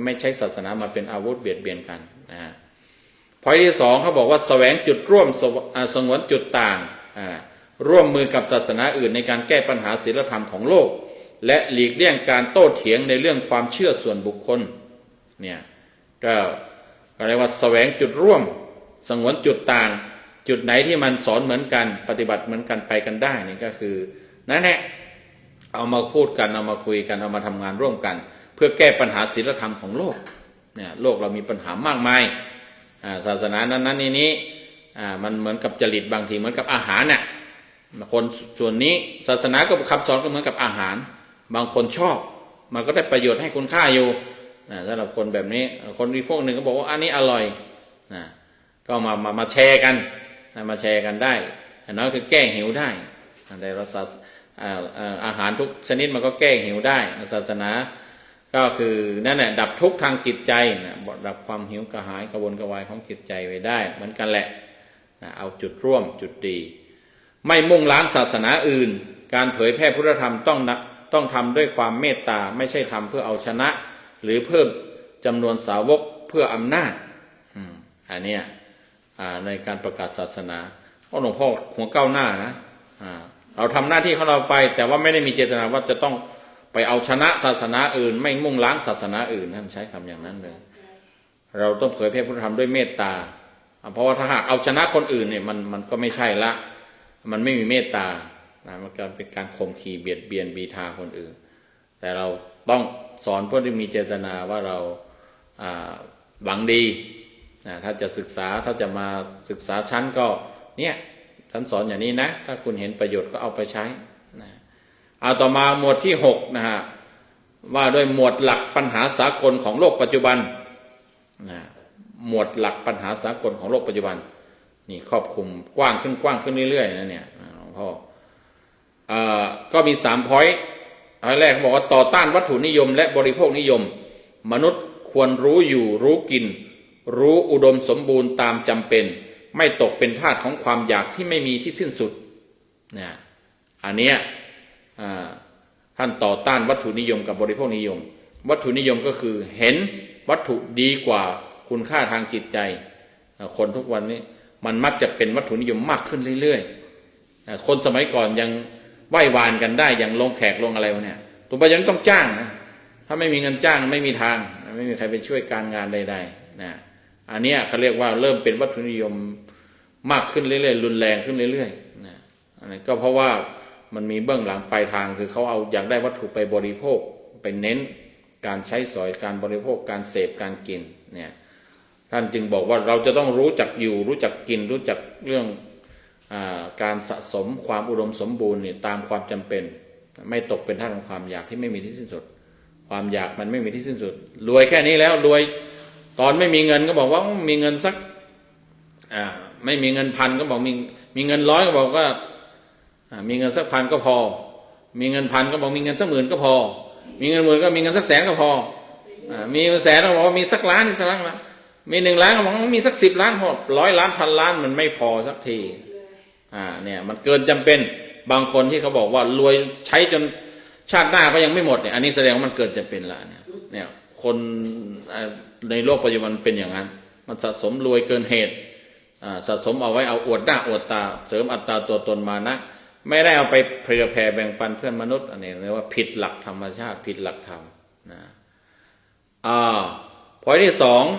ไม่ใช้ศาสนามาเป็นอาวุธเบียดเบียนกันนะฮะพอยที่สองเขาบอกว่าแสวงจุดร่วมสงวนจุดต่างร่วมมือกับศาสนาอื่นในการแก้ปัญหาศีลธรรมของโลกและหลีกเลี่ยงการโต้เถียงในเรื่องความเชื่อส่วนบุคคลเนี่ยก็เรียกว่าแสวงจุดร่วมสงวนจุดต่างจุดไหนที่มันสอนเหมือนกันปฏิบัติเหมือนกันไปกันได้นี่ก็คือนั่นแหละเอามาพูดกันเอามาคุยกันเอามาทำงานร่วมกันเพื่อแก้ปัญหาศีลธรรมของโลกเนี่ยโลกเรามีปัญหามากมายศาสนานั้นนี้มันเหมือนกับจริตบางทีเหมือนกับอาหารน่ะคนส่วนนี้ศาสนาก็คำสอนก็เหมือนกับอาหารบางคนชอบมันก็ได้ประโยชน์ให้คุณค่าอยู่สำหรับคนแบบนี้คนอีกพวกหนึ่งก็บอกว่าอันนี้อร่อยก็มาแชร์กันมาแชร์กันได้อย่างน้อยคือแก้หิวได้แต่อาหารทุกชนิดมันก็แก้หิวได้ศาสนาก็คือนั่นแหละดับทุกข์ทางจิตใจดับความหิวกระหายกระวนกระวายของจิตใจไว้ได้เหมือนกันแหละเอาจุดร่วมจุดดีไม่มุ่งล้างศาสนาอื่นการเผยแพร่พุทธธรรมต้องทำด้วยความเมตตาไม่ใช่ทำเพื่อเอาชนะหรือเพิ่มจำนวนสาวกเพื่ออำนาจอันเนี้ยในการประกาศศาสนาหลวงพ่อหัวก้าวหน้านะเราทำหน้าที่ของเราไปแต่ว่าไม่ได้มีเจตนาว่าจะต้องไปเอาชนะศาสนาอื่นไม่มุ่งล้างศาสนาอื่นท่านใช้คำอย่างนั้นเลยเราต้องเผยแพร่พุทธธรรมด้วยเมตตาเพราะว่าถ้าหากเอาชนะคนอื่นเนี่ยมันก็ไม่ใช่ละมันไม่มีเมตตามันก็เป็นการข่มขีเบียดเบียนบีทาคนอื่นแต่เราต้องสอนเพื่อที่มีเจตนาว่าเราหวังดีถ้าจะศึกษาถ้าจะมาศึกษาชั้นก็เนี่ยฉันสอนอย่างนี้นะถ้าคุณเห็นประโยชน์ก็เอาไปใช้เอาต่อมาหมวดที่6นะฮะว่าด้วยหมวดหลักปัญหาสากลของโลกปัจจุบันหมวดหลักปัญหาสากลของโลกปัจจุบันนี่ครอบคลุมกว้างขึ้นเรื่อยๆนะเนี่ยหลวงพ่อก็มี3 point อันแรกบอกว่าต่อต้านวัตถุนิยมและบริโภคนิยมมนุษย์ควรรู้อยู่รู้กินรู้อุดมสมบูรณ์ตามจำเป็นไม่ตกเป็นทาสของความอยากที่ไม่มีที่สิ้นสุดเนี่ยอันเนี้ยท่านต่อต้านวัตถุนิยมกับบริโภคนิยมวัตถุนิยมก็คือเห็นวัตถุดีกว่าคุณค่าทางจิตใจคนทุกวันนี้มันมักจะเป็นวัตถุนิยมมากขึ้นเรื่อยๆคนสมัยก่อนยังไหว้วานกันได้อย่างลงแขกลงอะไรวะเนี่ยตัวปัจจุบันต้องจ้างนะถ้าไม่มีเงินจ้างไม่มีทางไม่มีใครไปช่วยการงานใดๆนะอันนี้เขาเรียกว่าเริ่มเป็นวัตถุนิยมมากขึ้นเรื่อยๆรุนแรงขึ้นเรื่อยๆนะอันนี้ก็เพราะว่ามันมีเบื้องหลังปลายทางคือเขาเอาอยากได้วัตถุไปบริโภคไปเน้นการใช้สอยการบริโภคการเสพการกินเนี่ยท่านจึงบอกว่าเราจะต้องรู้จักอยู่รู้จักกินรู้จักเรื่องการสะสมความอุดมสมบูรณ์เนี่ยตามความจำเป็นไม่ตกเป็นทาสของความอยากที่ไม่มีที่สิ้นสุดความอยากมันไม่มีที่สิ้นสุดรวยแค่นี้แล้วรวยตอนไม่มีเงินก็บอกว่ามีเงินสักไม่มีเงิน1,000ก็บอกมีเงิน100ก็บอกว่ามีเงินสัก1,000ก็พอมีเงิน1,000ก็บอกมีเงินสัก10,000ก็พอมีเงิน10,000ก็มีเงินสัก100,000ก็พอมี100,000ก็บอกว่ามีสักล้านอีกสักล้านละมี1 ล้านก็บอกว่ามีสัก10 ล้านพอ100 ล้าน1,000 ล้านมันไม่พอสักทีเนี่ยมันเกินจำเป็นบางคนที่เขาบอกว่ารวยใช้จนชาติหน้าก็ยังไม่หมดเนี่ยอันนี้แสดงว่ามันเกินจำเป็นละเนี่ยคนในโลกปัจจุบันเป็นอย่างนั้นมันสะสมรวยเกินเหตุสะสมเอาไว้เอาอวดหน้าอวดตาเสริมอัตตาตัวตนมานะไม่ได้เอาไปเผื่อแผ่แบ่งปันเพื่อนมนุษย์อันนี้เรียกว่าผิดหลักธรรมชาติผิดหลักธรรมนะพอยที่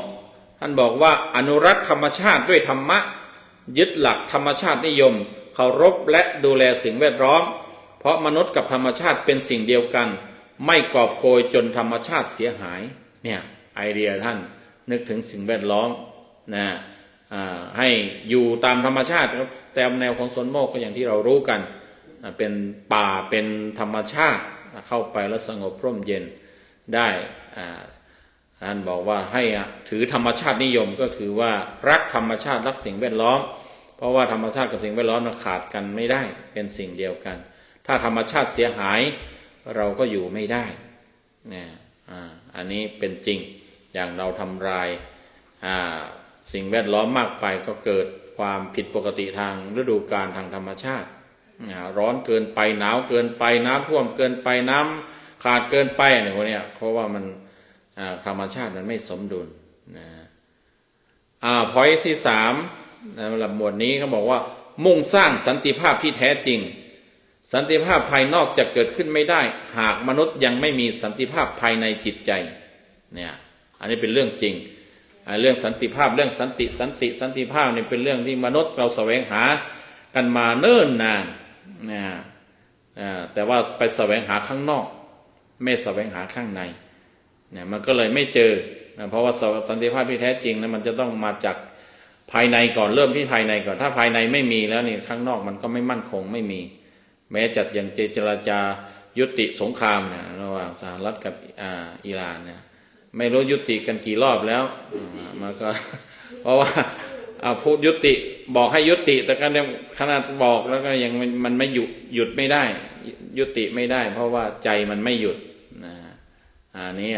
2ท่านบอกว่าอนุรักษ์ธรรมชาติด้วยธรรมะยึดหลักธรรมชาตินิยมเคารพและดูแลสิ่งแวดล้อมเพราะมนุษย์กับธรรมชาติเป็นสิ่งเดียวกันไม่กอบโกยจนธรรมชาติเสียหายเนี่ยไอเดียท่านนึกถึงสิ่งแวดล้อมนะให้อยู่ตามธรรมชาติแต่แนวของสวนโมกข์ก็อย่างที่เรารู้กันเป็นป่าเป็นธรรมชาติเข้าไปแล้วสงบร่มเย็นได้ท่านบอกว่าให้ถือธรรมชาตินิยมก็คือว่ารักธรรมชาติรักสิ่งแวดล้อมเพราะว่าธรรมชาติกับสิ่งแวดล้อมมันขาดกันไม่ได้เป็นสิ่งเดียวกันถ้าธรรมชาติเสียหายเราก็อยู่ไม่ได้นะ อันนี้เป็นจริงอย่างเราทำลายสิ่งแวดล้อมมากไปก็เกิดความผิดปกติทางฤดูกาลทางธรรมชาติร้อนเกินไปหนาวเกินไปน้ำท่วมเกินไปน้ำขาดเกินไปอะไรพวกนี้เพราะว่ามันธรรมชาติมันไม่สมดุลพอยที่สามในลำหมวดนี้เขาบอกว่ามุ่งสร้างสันติภาพที่แท้จริงสันติภาพภายนอกจะเกิดขึ้นไม่ได้หากมนุษย์ยังไม่มีสันติภาพภายในจิตใจเนี่ยอันนี้เป็นเรื่องจริงเรื่องสันติภาพเรื่องสันติภาพนี่เป็นเรื่องที่มนุษย์เราแสวงหากันมาเนิ่นนานแต่ว่าไปแสวงหาข้างนอกไม่แสวงหาข้างในเนี่ยมันก็เลยไม่เจอเพราะว่าสันติภาพที่แท้จริงนะมันจะต้องมาจากภายในก่อนเริ่มที่ภายในก่อนถ้าภายในไม่มีแล้วนี่ข้างนอกมันก็ไม่มั่นคงไม่มีแม้จัดอย่างเจรจายุติสงครามเนี่ยระหว่างสหรัฐกับอิหร่านเนี่ยไม่รู้ยุติกันกี่รอบแล้วมันก็เพราะว่าพูดยุติบอกให้ยุติแต่ก็ยังขนาดบอกแล้วก็ยังมันไม่หยุดไม่ได้ยุติไม่ได้เพราะว่าใจมันไม่หยุดอันนี้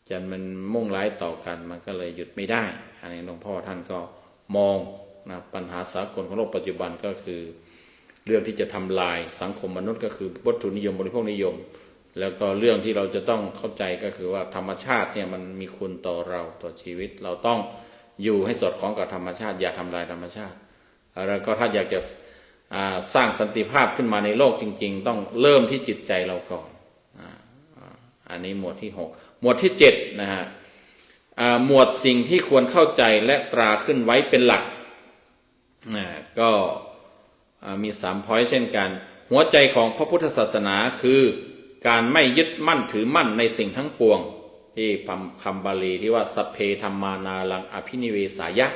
จะมันมุ่งร้ายต่อกันมันก็เลยหยุดไม่ได้อันนี้หลวงพ่อท่านก็มองนะปัญหาสากลของโลกปัจจุบันก็คือเรื่องที่จะทำลายสังคมมนุษย์ก็คือวัตถุนิยมบริโภคนิยมแล้วก็เรื่องที่เราจะต้องเข้าใจก็คือว่าธรรมชาติเนี่ยมันมีคุณต่อเราต่อชีวิตเราต้องอยู่ให้สอดคล้องกับธรรมชาติอย่าทำลายธรรมชาติแล้วก็ถ้าอยากจะสร้างสันติภาพขึ้นมาในโลกจริงๆต้องเริ่มที่จิตใจเราก่อนอันนี้หมวดที่6หมวดที่7นะฮะหมวดสิ่งที่ควรเข้าใจและตราขึ้นไว้เป็นหลักก็มี3 point เช่นกันหัวใจของพระพุทธศาสนาคือการไม่ยึดมั่นถือมั่นในสิ่งทั้งปวงที่คำบาลีที่ว่าสัพเพธัมมานารังอภินิเวสายะ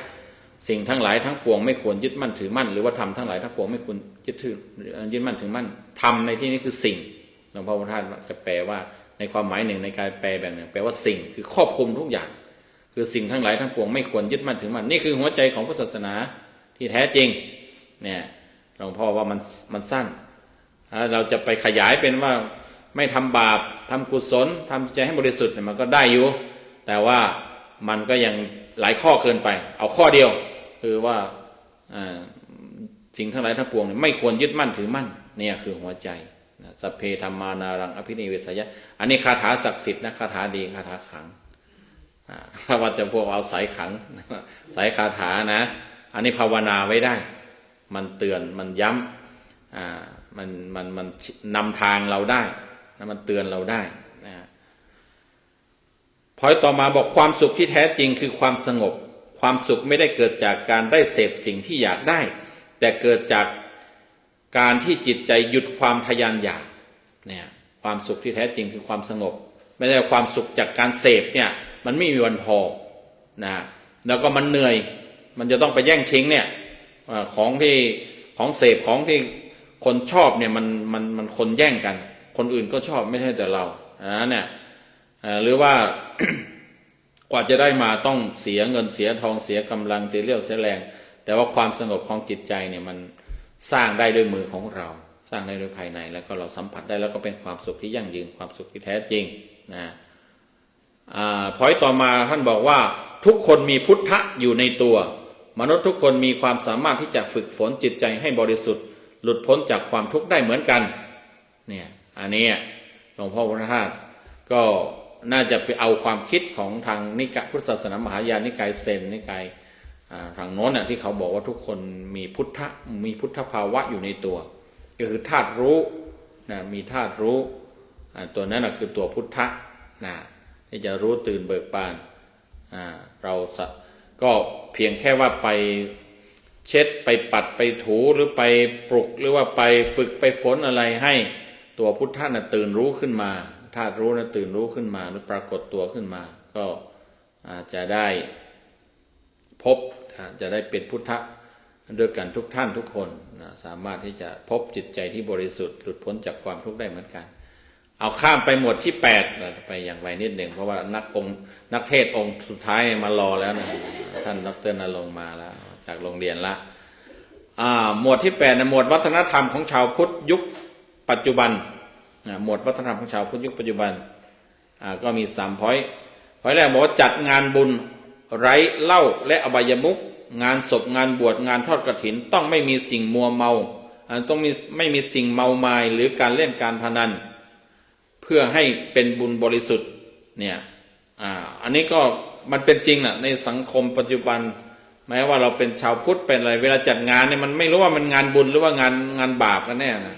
สิ่งทั้งหลายทั้งปวงไม่ควรยึดมั่นถือมั่นหรือว่าธรรมทั้งหลายทั้งปวงไม่ควรยึดมั่นถือมั่นธรรมในที่นี้คือสิ่งหลวงพ่อพุทธทาสจะแปลว่าในความหมายหนึ่งในการแปลแบบหนึ่งแปลว่าสิ่งคือครอบคลุมทุกอย่างคือสิ่งทั้งหลายทั้งปวงไม่ควรยึดมั่นถือมั่นนี่คือหัวใจของพุทธศาสนาที่แท้จริงเนี่ยหลวงพ่อว่ามันสั้นเราจะไปขยายเป็นว่าไม่ทำบาปทำกุศลทำใจให้บริสุทธิ์มันก็ได้อยู่แต่ว่ามันก็ยังหลายข้อเกินไปเอาข้อเดียวคือว่าสิ่งทั้งหลายทั้งปวงไม่ควรยึดมั่นถือมั่นเนี่ยคือหัวใจสัพเพธัมมานารังอภินิเวสยะอันนี้คาถาศักดิ์สิทธิ์นะคาถาดีคาถาขังถ้าว่าจะพวกเอาสายขังสายคาถานะอันนี้ภาวนาไว้ได้มันเตือนมันย้ำมันนำทางเราได้นะมันเตือนเราได้นะพอต่อมาบอกความสุขที่แท้จริงคือความสงบความสุขไม่ได้เกิดจากการได้เสพสิ่งที่อยากได้แต่เกิดจากการที่จิตใจหยุดความทยานอยากเนี่ยความสุขที่แท้จริงคือความสงบไม่ใช่ความสุขจากการเสพเนี่ยมันไม่มีวันพอนะแล้วก็มันเหนื่อยมันจะต้องไปแย่งชิงเนี่ยของเสพของที่คนชอบเนี่ยมันคนแย่งกันคนอื่นก็ชอบไม่ใช่แต่เราเนี่ยหรือว่า กว่าจะได้มาต้องเสียเงินเสียทองเสียกำลังเสียเรี่ยวเสียแรงแต่ว่าความสงบของจิตใจเนี่ยมันสร้างได้ด้วยมือของเราสร้างได้ด้วยภายในแล้วก็เราสัมผัสได้แล้วก็เป็นความสุขที่ยั่งยืนความสุขที่แท้จริงนะพอยต่อมาท่านบอกว่าทุกคนมีพุทธะอยู่ในตัวมนุษย์ทุกคนมีความสามารถที่จะฝึกฝนจิตใจให้บริสุทธิ์หลุดพ้นจากความทุกข์ได้เหมือนกันเนี่ยอันนี้หลวงพ่อพุทธทาสก็น่าจะไปเอาความคิดของทางนิกายพุทธศาสนามหายานนิกายเซนนิกายทางโน้นที่เขาบอกว่าทุกคนมีพุทธภาวะอยู่ในตัวก็คือธาตุรู้นะมีธาตุรู้ตัวนั้นคือตัวพุทธะนะที่จะรู้ตื่นเบิกบานเราก็เพียงแค่ว่าไปเช็ดไปปัดไปถูหรือไปปลุกหรือว่าไปฝึกไปฝนอะไรให้ตัวพุทธะน่ะตื่นรู้ขึ้นมาธาตุรู้น่ะตื่นรู้ขึ้นมาหรือปรากฏตัวขึ้นมาก็จะได้พบจะได้เป็นพุทธะด้วยกันทุกท่านทุกคนสามารถที่จะพบจิตใจที่บริสุทธิ์หลุดพ้นจากความทุกข์ได้เหมือนกันเอาข้ามไปหมวดที่8ไปอย่างไรนิดหนึ่งเพราะว่านักเทศองค์สุดท้ายมารอแล้วนะท่านดร.ณรงค์มาแล้วจากโรงเรียนละหมวดที่8นะหมวดวัฒนธรรมของชาวพุทธยุคปัจจุบันหมวดวัฒนธรรมของชาวพุทธยุคปัจจุบัน ก็มี3 พอยต์แรกบอกว่าจัดงานบุญไร้เหล้าและอบายมุขงานศพงานบวชงานทอดกฐินต้องไม่มีสิ่งมัวเมาต้องไม่มีสิ่งเมามายหรือการเล่นการพนันเพื่อให้เป็นบุญบริสุทธิ์เนี่ยอันนี้ก็มันเป็นจริงนะในสังคมปัจจุบันแม้ว่าเราเป็นชาวพุทธเป็นอะไรเวลาจัดงานเนี่ยมันไม่รู้ว่ามันงานบุญหรือว่างานบาปกันแน่นะ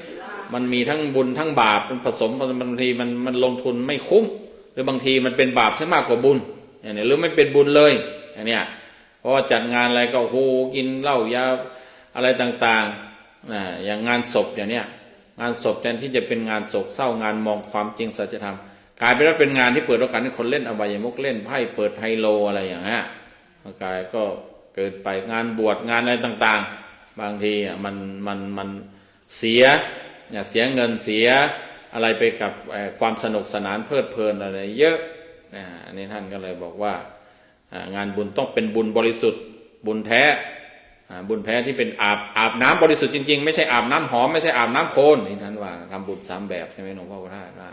มันมีทั้งบุญทั้งบาปมันผสมบางทีมันลงทุนไม่คุ้มหรือบางทีมันเป็นบาปซะมากกว่าบุญอย่างนี้หรือไม่เป็นบุญเลยอย่างเนี้ยเพราะว่าจัดงานอะไรก็โหกินเหล้ายาอะไรต่างๆอย่างงานศพอย่างเนี้ยงานศพแทนที่จะเป็นงานโศกเศร้างานมองความจริงสัจธรรมกลายเป็นว่าเป็นงานที่เปิดโอกาสให้คนเล่นอบายมุขเล่นไพ่เปิดไฮโลอะไรอย่างเงี้ยกลายก็เกิดไปงานบวชงานอะไรต่างๆบางทีมันเสียเงินเสียอะไรไปกับความสนุกสนานเพลิดเพลินอะไรเยอะอันนี้ท่านก็เลยบอกว่างานบุญต้องเป็นบุญบริสุทธิ์บุญแท้บุญแท้ที่เป็นอาบน้ำบริสุทธิ์จริงๆไม่ใช่อาบน้ำหอมไม่ใช่อาบน้ำโคลนที่ท่านว่าทำบุญ3 แบบใช่ไหมหลวงพ่อพระธาตุว่า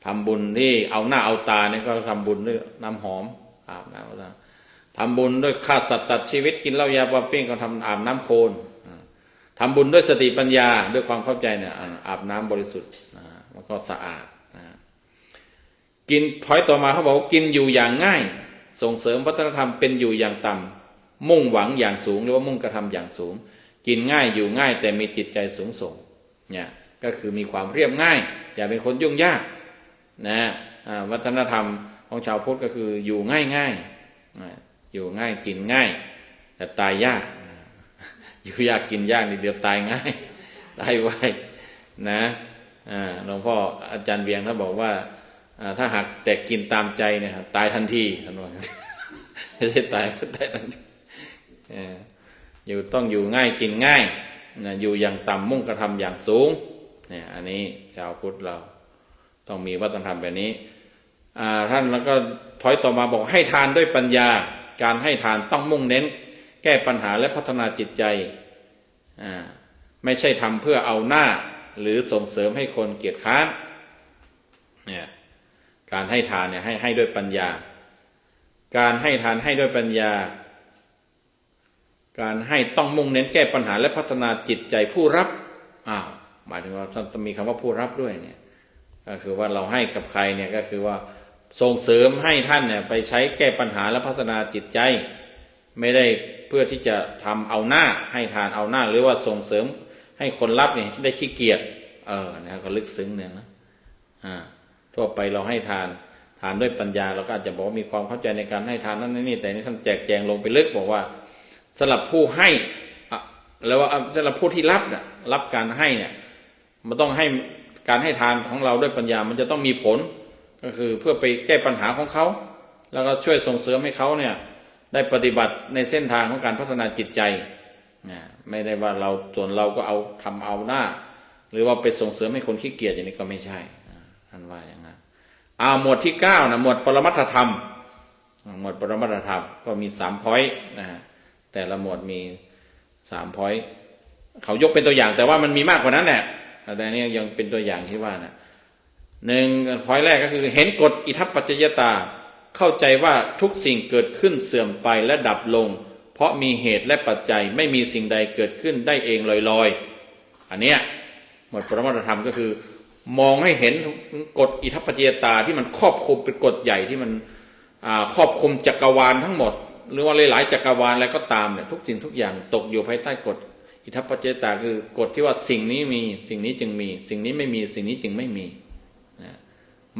ทำบุญที่เอาหน้าเอาตาเนี่ยก็ทำบุญด้วยน้ำหอมอาบน้ำทำบุญด้วยฆ่าสัตว์ตัดชีวิตกินเหล้ายาปาปิ้งก็ทำอาบน้ำโคลนทำบุญด้วยสติปัญญาด้วยความเข้าใจเนี่ยอาบน้ำบริสุทธิ์มันก็สะอาดกินพอยต่อมาเขาบอกว่ากินอยู่อย่างง่ายส่งเสริมวัฒนธรรมเป็นอยู่อย่างต่ำมุ่งหวังอย่างสูงหรือว่ามุ่งกระทำอย่างสูงกินง่ายอยู่ง่ายแต่มีจิตใจสูงส่งเนี่ยก็คือมีความเรียบง่ายอย่าเป็นคนยุ่งยากนะวัฒนธรรมของชาวพุทธก็คืออยู่ง่ายอยู่ง่ายกินง่ายแต่ตายยากอยู่ยากกินยากนี่เดี๋ยวตายง่ายตายไวนะหลวงพ่ออาจารย์เวียงเขาบอกว่าถ้าหากแต่กินตามใจเนี่ยตายทันทีท่านว่าไม่ใช่ตายทันทีต้องอยู่ง่ายกินง่ายนะอยู่อย่างต่ำมุ่งกระทำอย่างสูงเนี่ยอันนี้ชาวพุทธเราต้องมีวัฒนธรรมแบบนี้ท่านแล้วก็พอยต่อมาบอกให้ทานด้วยปัญญาการให้ทานต้องมุ่งเน้นแก้ปัญหาและพัฒนาจิตใจไม่ใช่ทำเพื่อเอาหน้าหรือส่งเสริมให้คนเกียจค้านเนี่ยการให้ทานเนี่ยให้ด้วยปัญญาการให้ทานให้ด้วยปัญญาการให้ต้องมุ่งเน้นแก้ปัญหาและพัฒนาจิตใจผู้รับหมายถึงว่าต้องมีคำว่าผู้รับด้วยเนี่ยก็คือว่าเราให้กับใครเนี่ยก็คือว่าส่งเสริมให้ท่านเนี่ยไปใช้แก้ปัญหาและพัฒนาจิตใจไม่ได้เพื่อที่จะทำเอาหน้าให้ทานเอาหน้าหรือว่าส่งเสริมให้คนรับเนี่ยได้ขี้เกียจนะก็ลึกซึ้งเนี่ยนะทั่วไปเราให้ทานด้วยปัญญาเราก็อาจจะบอกว่ามีความเข้าใจในการให้ทานนั่นนี่แต่นี่ท่านแจกแจงลงไปลึกบอกว่าสำหรับผู้ให้แล้วว่าสำหรับผู้ที่รับการให้เนี่ยมันต้องให้การให้ทานของเราด้วยปัญญามันจะต้องมีผลก็คือเพื่อไปแก้ปัญหาของเขาแล้วก็ช่วยส่งเสริมให้เขาเนี่ยได้ปฏิบัติในเส้นทางของการพัฒนาจิตใจไม่ได้ว่าส่วนเราก็ทำเอาหน้าหรือว่าไปส่งเสริมให้คนขี้เกียจอย่างนี้ก็ไม่ใช่ท่านว่าอย่างนั้นหมวดที่9นะหมวดปรมัตถธรรมหมวดปรมัตถธรรมก็มี3 พอยต์นะฮะแต่ละหมวดมี3 พอยต์เขายกเป็นตัวอย่างแต่ว่ามันมีมากกว่านั้นแหละแต่นี่ยังเป็นตัวอย่างที่ว่านะ1 พอยต์แรกก็คือเห็นกฎอิทัปปัจจยตาเข้าใจว่าทุกสิ่งเกิดขึ้นเสื่อมไปและดับลงเพราะมีเหตุและปัจจัยไม่มีสิ่งใดเกิดขึ้นได้เองลอยๆอันเนี้ยหมวดปรมัตถธรรมก็คือมองให้เห็นกฎอิทัปปัจจยตาที่มันครอบคลุมเป็นกฎใหญ่ที่มันครอบคลุมจักรวาลทั้งหมดหรือว่าหลายๆจักรวาลอะไรก็ตามเนี่ยทุกสิ่งทุกอย่างตกอยู่ภายใต้กฎอิทัปปัจจยตาคือกฎที่ว่าสิ่งนี้มีสิ่งนี้จึงมีสิ่งนี้ไม่มีสิ่งนี้จึงไม่มี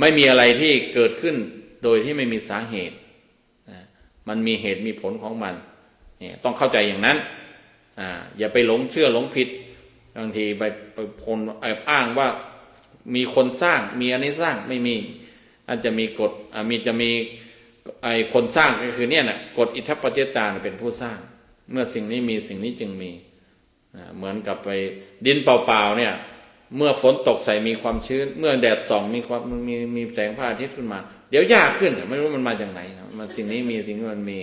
ไม่มีอะไรที่เกิดขึ้นโดยที่ไม่มีสาเหตุมันมีเหตุมีผลของมันเนี่ยต้องเข้าใจอย่างนั้นอย่าไปหลงเชื่อหลงผิดบางทีไปคนอ้างว่ามีคนสร้างมีอันนี้สร้างไม่มีอาจจะมีกฎจะมีคนสร้างก็คือเนี่ยนะกฎอิทัปปัจจยตาเป็นผู้สร้างเมื่อสิ่งนี้มีสิ่งนี้จึงมีเหมือนกับไปดินเปล่าๆเนี่ยเมื่อฝนตกใส่มีความชื้นเมื่อแดดส่องมีแสงพระอาทิตย์ขึ้นมาเดี๋ยวหญ้าขึ้นไม่รู้มันมาจากไหนมันสิ่งนี้มีสิ่งนี้มันมี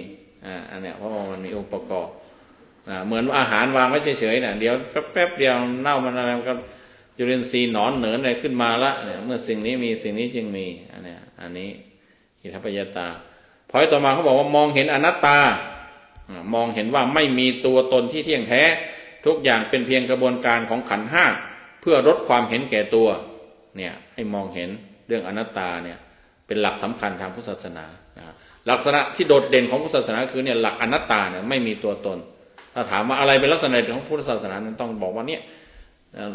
อันเนี้ยเพราะว่ามันมีองค์ประกอบเหมือนอาหารวางไว้เฉยๆเดี๋ยวแป๊บเดียวเน่ามันอะไรมันก็ จุลินทรีย์หนอนเหนินอะไรขึ้นมาละเนี่ยเมื่อสิ่งนี้มีสิ่งนี้จึงมีอันนี้อิทัปปัจจตาพอยต่อมาเขาบอกว่ามองเห็นอนัตตามองเห็นว่าไม่มีตัวตนที่เที่ยงแท้ทุกอย่างเป็นเพียงกระบวนการของขันธ์ห้าเพื่อลดความเห็นแก่ตัวเนี่ยให้มองเห็นเรื่องอนัตตาเนี่ยเป็นหลักสำคัญทางพุทธศาสนาลักษณะที่โดดเด่นของพุทธศาสนาคือเนี่ยหลักอนัตตาเนี่ยไม่มีตัวตนถ้าถามว่าอะไรเป็นลักษณะของพุทธศาสนานั้นต้องบอกว่าเนี่ย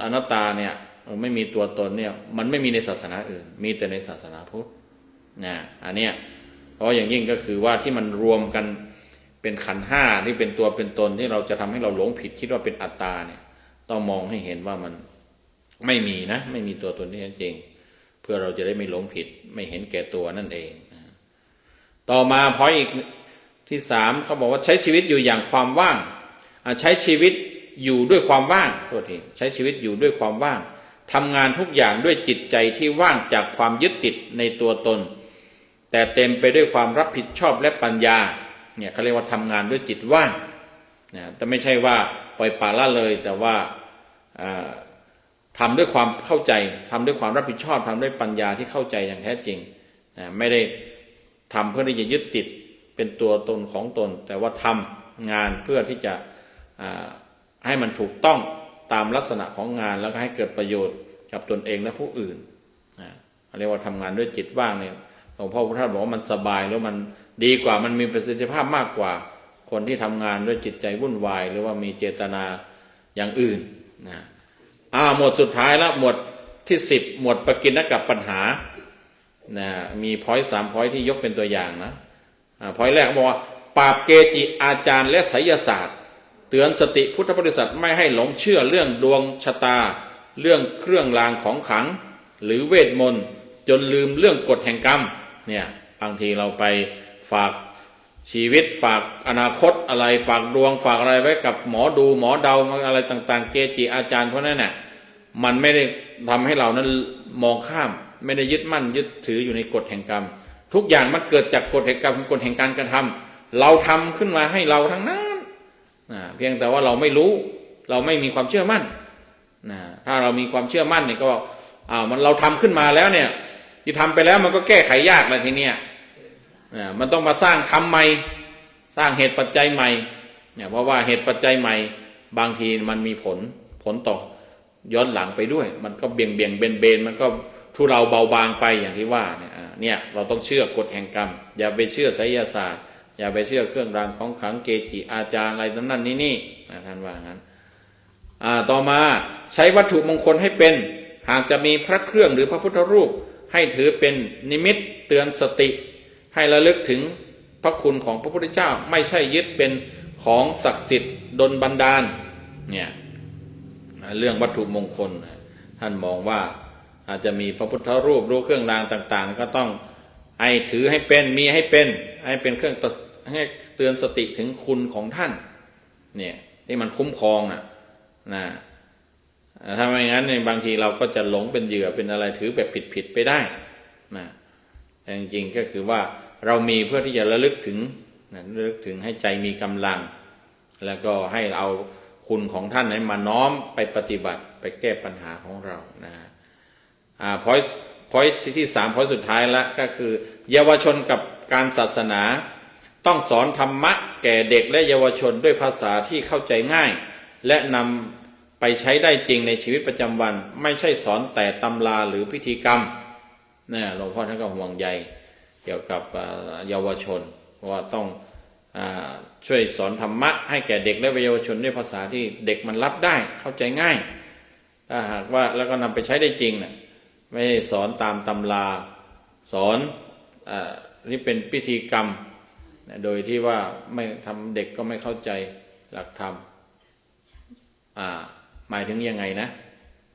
อนัตตาเนี่ยไม่มีตัวตนเนี่ยมันไม่มีในศาสนาอื่นมีแต่ในศาสนาพุทธนะอันเนี้ยเพราะอย่างยิ่งก็คือว่าที่มันรวมกันเป็นขันธ์ห้าที่เป็นตัวเป็นตนที่เราจะทำให้เราหลงผิดคิดว่าเป็นอัตตาเนี่ยต้องมองให้เห็นว่ามันไม่มีนะไม่มีตัวตนที่แท้จริงเพื่อเราจะได้ไม่หลงผิดไม่เห็นแก่ตัวนั่นเองต่อมาพอยอีกที่สามเขาบอกว่าใช้ชีวิตอยู่อย่างความว่างใช้ชีวิตอยู่ด้วยความว่างโทษทีใช้ชีวิตอยู่ด้วยความว่างทำงานทุกอย่างด้วยจิตใจที่ว่างจากความยึดติดในตัวตนแต่เต็มไปด้วยความรับผิดชอบและปัญญาเนี่ยเขาเรียกว่าทำงานด้วยจิตว่างนะแต่ไม่ใช่ว่าปล่อยปละละเลยแต่ว่าทำด้วยความเข้าใจทำด้วยความรับผิดชอบทำด้วยปัญญาที่เข้าใจอย่างแท้จริงนะไม่ได้ทำเพื่อที่จะยึดติดเป็นตัวตนของตนแต่ว่าทำงานเพื่อที่จะให้มันถูกต้องตามลักษณะของงานแล้วก็ให้เกิดประโยชน์กับตนเองและผู้อื่นเรียกว่าทำงานด้วยจิตว่างเนี่ยหลวงพ่อพุทธทาสบอกว่ามันสบายแล้วมันดีกว่ามันมีประสิทธิภาพมากกว่าคนที่ทำงานด้วยจิตใจวุ่นวายหรือว่ามีเจตนาอย่างอื่นนะหมวดสุดท้ายแล้วหมวดที่10หมวดปกิณกับปัญหานะมีพอยต์3พอยต์ที่ยกเป็นตัวอย่างนะพอยต์แรกบอกว่าปราบเกจิอาจารย์และไสยศาสตร์เตือนสติพุทธบริษัทไม่ให้หลงเชื่อเรื่องดวงชะตาเรื่องเครื่องรางของขลังหรือเวทมนต์จนลืมเรื่องกฎแห่งกรรมเนี่ยบางทีเราไปฝากชีวิตฝากอนาคตอะไรฝากดวงฝากอะไรไว้กับหมอดูหมอเดาอะไรต่างๆเกจิอาจารย์เพราะนั้นน่ะมันไม่ได้ทำให้เรานั้นมองข้ามไม่ได้ยึดมั่นยึดถืออยู่ในกฎแห่งกรรมทุกอย่างมันเกิดจากกฎแห่งกรรมกฎแห่งการกระทำเราทำขึ้นมาให้เราทั้งนั้นเพียงแต่ว่าเราไม่รู้เราไม่มีความเชื่อมั่นถ้าเรามีความเชื่อมั่นเนี่ยก็มันเราทำขึ้นมาแล้วเนี่ยที่ทำไปแล้วมันก็แก้ไขยากแล้วทีเนี้ยมันต้องมาสร้างทำใหม่สร้างเหตุปัจจัยใหม่เนี่ยเพราะว่าเหตุปัจจัยใหม่บางทีมันมีผลต่อย้อนหลังไปด้วยมันก็เบี่ยงเบนมันก็ทุเราเบาบางไปอย่างที่ว่าเนี่ยเราต้องเชื่อกฎแห่งกรรมอย่าไปเชื่อไสยศาสตร์อย่าไปเชื่อเครื่องรางของขลังเกจิอาจารย์อะไรนั่นนี่ท่านว่างั้นต่อมาใช้วัตถุมงคลให้เป็นหากจะมีพระเครื่องหรือพระพุทธรูปให้ถือเป็นนิมิตเตือนสติให้ระลึกถึงพระคุณของพระพุทธเจ้าไม่ใช่ยึดเป็นของศักดิ์สิทธิ์ดลบันดาลเนี่ยเรื่องวัตถุมงคลท่านมองว่าอาจจะมีพระพุทธรูปรูปเครื่องรางต่างๆก็ต้องให้ถือให้เป็นมีให้เป็นเครื่องให้เตือนสติถึงคุณของท่านเนี่ยที่มันคุ้มครองนะถ้าไม่งั้นในบางทีเราก็จะหลงเป็นเหยื่อเป็นอะไรถือแบบผิดไปได้นะแต่จริงๆก็คือว่าเรามีเพื่อที่จะระลึกถึงให้ใจมีกำลังแล้วก็ให้เอาคุณของท่านนั้นมาน้อมไปปฏิบัติไปแก้ปัญหาของเรานะพอยที่3พอยสุดท้ายละก็คือเยาวชนกับการศาสนาต้องสอนธรรมะแก่เด็กและเยาวชนด้วยภาษาที่เข้าใจง่ายและนำไปใช้ได้จริงในชีวิตประจำวันไม่ใช่สอนแต่ตำราหรือพิธีกรรมเนี่ยหลวงพ่อท่านก็ห่วงใยเกี่ยวกับเยาวชนว่าต้องช่วยสอนธรรมะให้แก่เด็กและเยาวชนด้วยภาษาที่เด็กมันรับได้เข้าใจง่ายถ้าหากว่าแล้วก็นำไปใช้ได้จริงนะไม่ได้สอนตามตำราสอนนี่เป็นพิธีกรรมโดยที่ว่าไม่ทำเด็กก็ไม่เข้าใจหลักธรรมหมายถึงยังไงนะ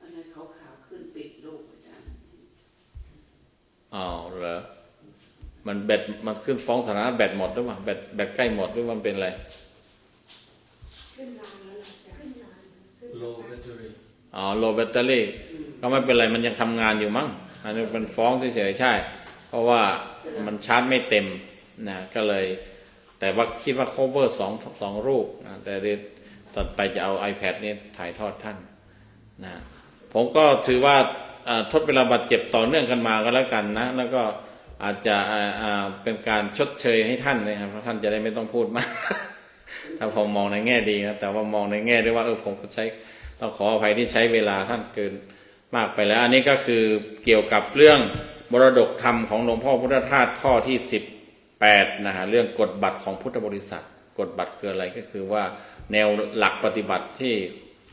อะไรขาวๆขึ้นปิดลูกอาจารย์เหรอมันแบตมันขึ้นฟ้องสถานะแบตหมดหรือเปล่าแบตใกล้หมดหรือมันเป็นอะไรขึ้นนานแล้วอาจารย์low battery low battery ก็ไม่เป็นไรมันยังทำงานอยู่มั้งอันนี้เป็นฟ้องเฉยๆใช่เพราะว่ามันชาร์จไม่เต็มนะก็เลยแต่ว่าคิดว่า cover สองรูปนะแต่ต่อไปจะเอา iPad นี้ถ่ายทอดท่านนะ ผมก็ถือว่าทดเวลาบาดเจ็บต่อเนื่องกันมาก็แล้วกันนะแล้วก็อาจจะเป็นการชดเชยให้ท่านนะครับเพราะท่านจะได้ไม่ต้องพูดมาก ถ้าผมมองในแง่ดีนะแต่ว่ามองในแง่ด้วยว่าผมก็ต้องขออภัยที่ใช้เวลาท่านเกินมากไปแล้ว อันนี้ก็คือเกี่ยวกับเรื่องมรดกธรรมของหลวงพ่อพุทธทาสข้อที่18นะฮะเรื่องกฎบัตรของพุทธบริษัทกฎบัตรคืออะไรก็คือว่าแนวหลักปฏิบัติที่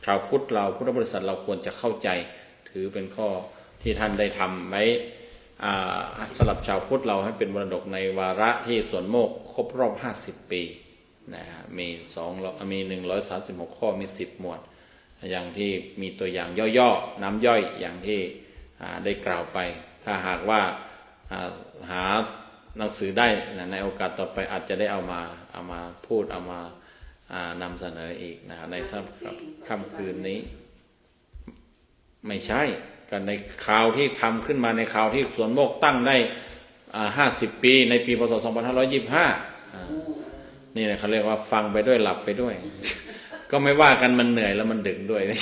ชาวพุทธเราพุทธบริษัทเราควรจะเข้าใจถือเป็นข้อที่ท่านได้ทำไว้สำหรับชาวพุทธเราให้เป็นมรดกในวาระที่สวนโมกข์ครบรอบ50 ปีนะฮะมี136 ข้อมี10 หมวดอย่างที่มีตัวอย่างย่อๆน้ำย่อยอย่างที่ได้กล่าวไปถ้าหากว่าหาหนังสือได้ในโอกาสต่อไปอาจจะได้เอามาพูดเอามานำเสนออีกนะในค่ำคืนนี้ไม่ใช่กันในข่าวที่ทำขึ้นมาในข่าวที่สวนโมกข์ตั้งได้50 ปีในปีพศ 2525นี่นะเขาเรียกว่าฟังไปด้วยหลับไปด้วย ก็ไม่ว่ากันมันเหนื่อยแล้วมันดึกด้วยนะ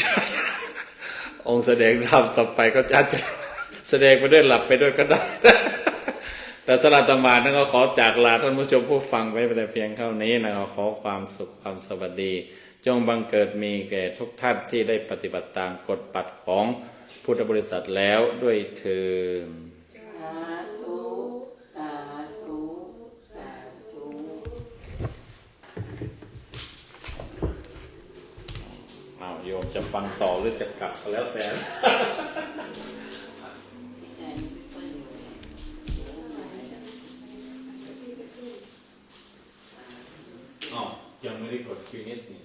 องค์แสดงธรรมต่อไปก็อาจจะแสดงไปด้วยหลับไปด้วยก็ได้ แต่สำหรับอาตมานั้นก็ขอจากลาท่านผู้ชมผู้ฟังไว้แต่เพียงเท่านี้นะขอความสุขความสวัสดีจงบังเกิดมีแก่ทุกท่านที่ได้ปฏิบัติตามกฎบัตรของพุทธบริษัทแล้วด้วยเถิดสาธุสาธุสาธุ โยมจะฟังต่อหรือจะกลับก็แล้วแต่ยังไม่ได้กดฟินิชนี่